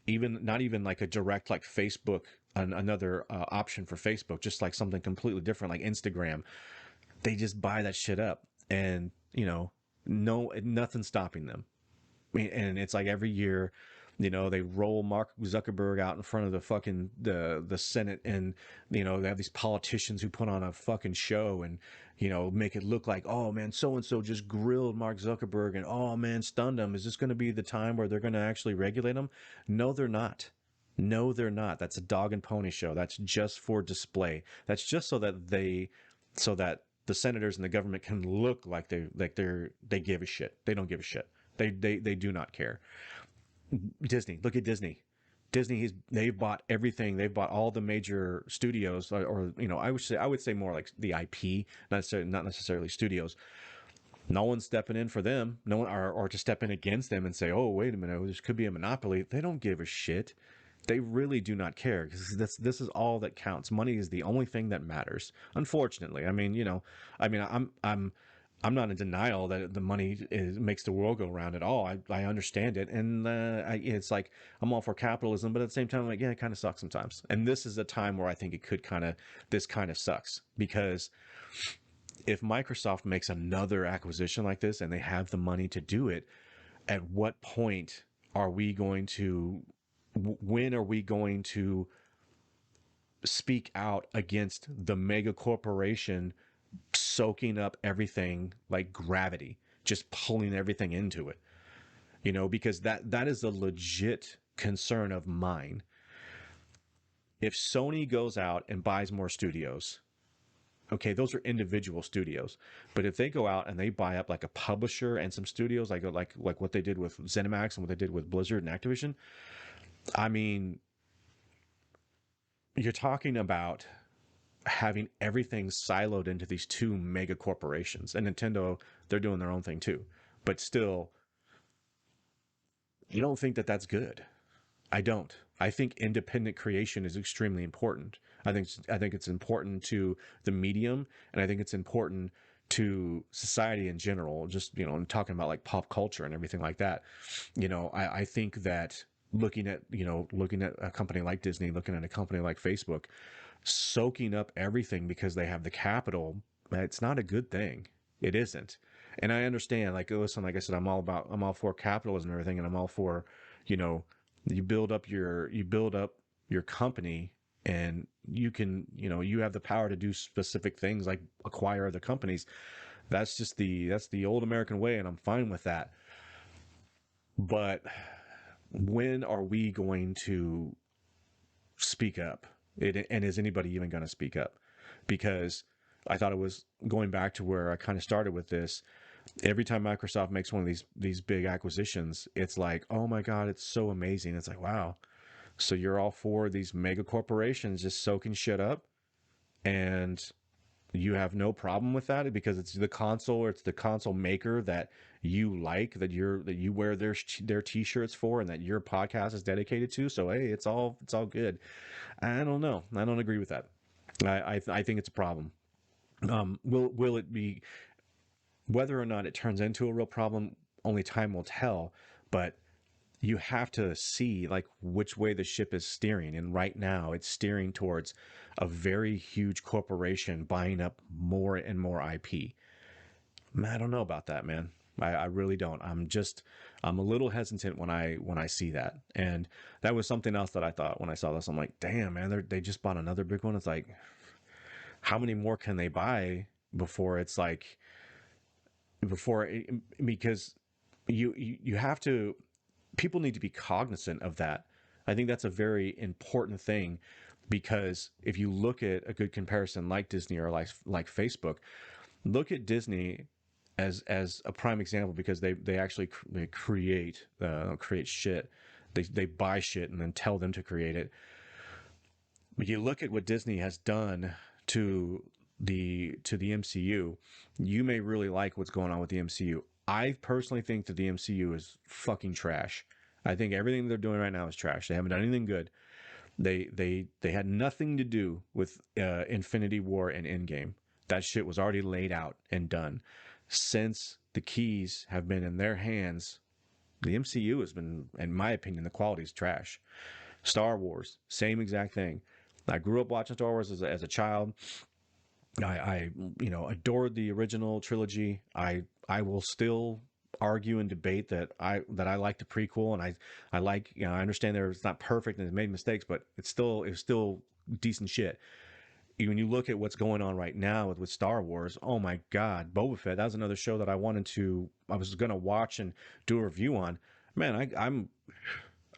Speaker 1: not even like a direct, like Facebook, another option for Facebook, just like something completely different like Instagram. They just buy that shit up, and nothing's stopping them. I mean, and it's like every year, they roll Mark Zuckerberg out in front of the Senate, and they have these politicians who put on a fucking show and make it look like, oh man, so and so just grilled Mark Zuckerberg, and oh man, stunned him. Is this going to be the time where they're going to actually regulate him? No, they're not. No, they're not. That's a dog and pony show. That's just for display. That's just so that the senators and the government can look like they give a shit. They don't give a shit. They do not care. Disney. Look at Disney. they've bought everything. They've bought all the major studios, or I would say more like the IP, not necessarily studios. No one's stepping in for them. No one, or to step in against them and say, "Oh, wait a minute, this could be a monopoly." They don't give a shit. They really do not care, because this is all that counts. Money is the only thing that matters. Unfortunately, I mean, I'm not in denial that the money makes the world go round at all. I understand it, and it's like I'm all for capitalism, but at the same time, like, yeah, it kind of sucks sometimes. And this is a time where I think this kind of sucks, because if Microsoft makes another acquisition like this and they have the money to do it, at what point are we going to? When are we going to speak out against the mega corporation soaking up everything like gravity, just pulling everything into it? Because that is a legit concern of mine. If Sony goes out and buys more studios, okay, those are individual studios, but if they go out and they buy up like a publisher and some studios, like what they did with ZeniMax and what they did with Blizzard and Activision, I mean, you're talking about having everything siloed into these two mega corporations. And Nintendo, they're doing their own thing too, but still, you don't think that that's good. I don't. I think independent creation is extremely important. I think it's important to the medium, and I think it's important to society in general. Just I'm talking about like pop culture and everything like that. I think that looking at a company like Disney, looking at a company like Facebook, soaking up everything because they have the capital, it's not a good thing. It isn't. And I understand, like, listen, like I said, I'm all for capitalism and everything, and I'm all for, you know, you build up your company, and you have the power to do specific things like acquire other companies. That's the old American way, and I'm fine with that. But when are we going to speak up? And is anybody even going to speak up? Because I thought it was going back to where I kind of started with this. Every time Microsoft makes one of these big acquisitions, it's like, oh my God, it's so amazing. It's like, wow. So you're all for these mega corporations just soaking shit up, and you have no problem with that because it's the console, or it's the console maker that you like, that you wear their t-shirts for, and that your podcast is dedicated to. So hey, it's all good. I don't know. I don't agree with that. I think it's a problem. Will it be, whether or not it turns into a real problem? Only time will tell. But you have to see like which way the ship is steering, and right now it's steering towards a very huge corporation buying up more and more IP. I don't know about that, man. I really don't. I'm a little hesitant when I see that. And that was something else that I thought when I saw this. I'm like, damn, man, they just bought another big one. It's like, how many more can they buy before it's like, because you have to, people need to be cognizant of that. I think that's a very important thing, because if you look at a good comparison like Disney, or like Facebook, look at Disney as a prime example, because they actually they create shit. They buy shit and then tell them to create it. But you look at what Disney has done to the MCU, you may really like what's going on with the MCU. I personally think that the MCU is fucking trash. I think everything they're doing right now is trash. They haven't done anything good. They had nothing to do with Infinity War and Endgame. That shit was already laid out and done. Since the keys have been in their hands, the MCU has been, in my opinion, the quality is trash. Star Wars, same exact thing. I grew up watching Star Wars as a child. I adored the original trilogy. I will still argue and debate that I like the prequel, and I like, I understand it's not perfect and it's made mistakes, but it's still decent shit. When you look at what's going on right now with Star Wars, oh my God, Boba Fett, that was another show that I was gonna watch and do a review on. Man,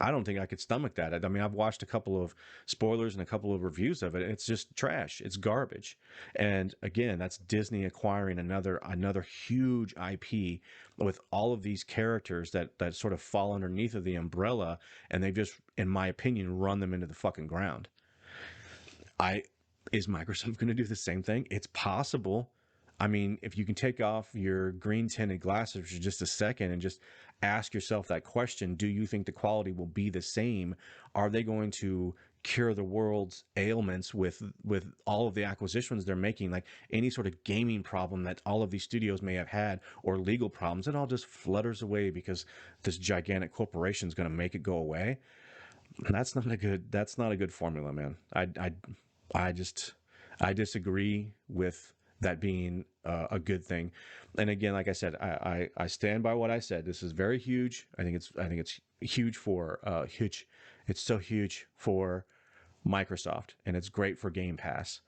Speaker 1: I don't think I could stomach that. I mean, I've watched a couple of spoilers and a couple of reviews of it, and it's just trash. It's garbage. And again, that's Disney acquiring another huge IP with all of these characters that sort of fall underneath of the umbrella, and they've just, in my opinion, run them into the fucking ground. Is Microsoft going to do the same thing? It's possible. I mean, if you can take off your green tinted glasses for just a second and just ask yourself that question, do you think the quality will be the same? Are they going to cure the world's ailments with all of the acquisitions they're making? Like any sort of gaming problem that all of these studios may have had, or legal problems, it all just flutters away because this gigantic corporation is going to make it go away. That's not a good formula, man. I disagree with that being a good thing. And again, like I said, I stand by what I said. This is very huge. I think it's huge for it's so huge for Microsoft, and it's great for Game Pass.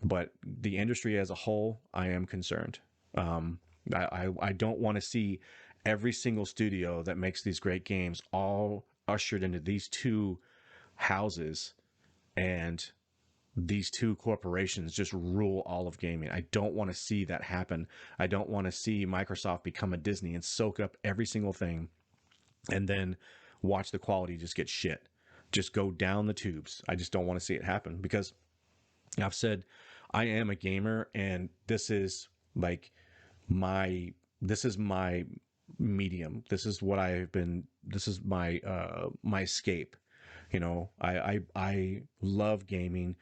Speaker 1: But the industry as a whole, I am concerned. I don't want to see every single studio that makes these great games all ushered into these two houses, and these two corporations just rule all of gaming. I don't want to see that happen. I don't want to see Microsoft become a Disney and soak up every single thing and then watch the quality just get shit, just go down the tubes. I just don't want to see it happen, because I've said I am a gamer, and this is like my medium. This is what I've been, this is my my escape. You know, I love gaming.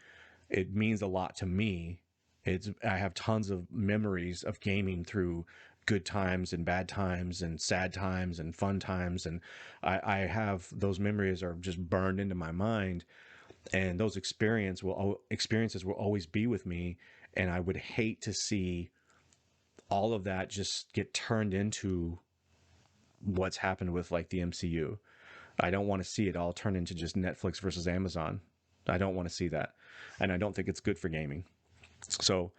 Speaker 1: It means a lot to me. I have tons of memories of gaming through good times and bad times and sad times and fun times, and I have those memories are just burned into my mind, and those experiences will always be with me. And I would hate to see all of that just get turned into what's happened with like the MCU. I don't want to see it all turn into just Netflix versus Amazon. I don't want to see that. And I don't think it's good for gaming. So,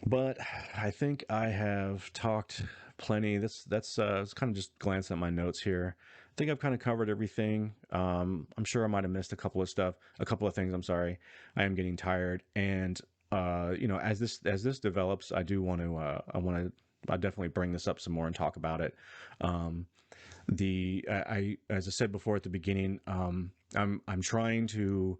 Speaker 1: but I think I have talked plenty. That's kind of just glancing at my notes here. I think I've kind of covered everything. I'm sure I might have missed a couple of things. I'm sorry. I am getting tired. And, you know, as this develops, I do want to, I definitely bring this up some more and talk about it. As I said before at the beginning, I'm trying to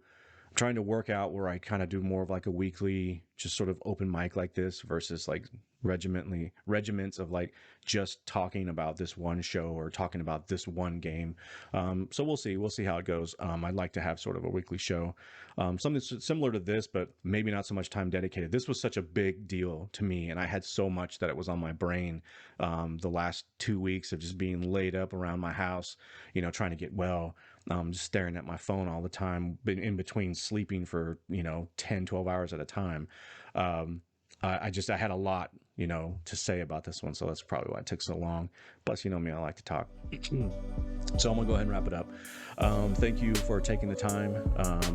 Speaker 1: work out where I kind of do more of like a weekly, just sort of open mic like this versus like regiments of like just talking about this one show or talking about this one game. So we'll see how it goes. I'd like to have sort of a weekly show, something similar to this, but maybe not so much time dedicated. This was such a big deal to me, and I had so much that it was on my brain the last 2 weeks of just being laid up around my house, you know, trying to get well. Just staring at my phone all the time, in between sleeping for, you know, 10, 12 hours at a time. I had a lot, you know, to say about this one. So that's probably why it took so long. Plus, you know me, I like to talk. So I'm gonna go ahead and wrap it up. Thank you for taking the time.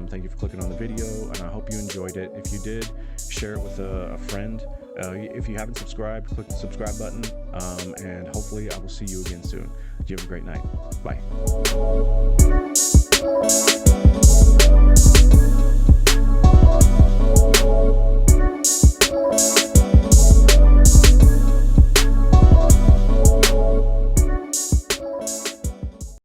Speaker 1: Thank you for clicking on the video, and I hope you enjoyed it. If you did, share it with a friend. If you haven't subscribed, click the subscribe button, and hopefully I will see you again soon. You have a great night. Bye.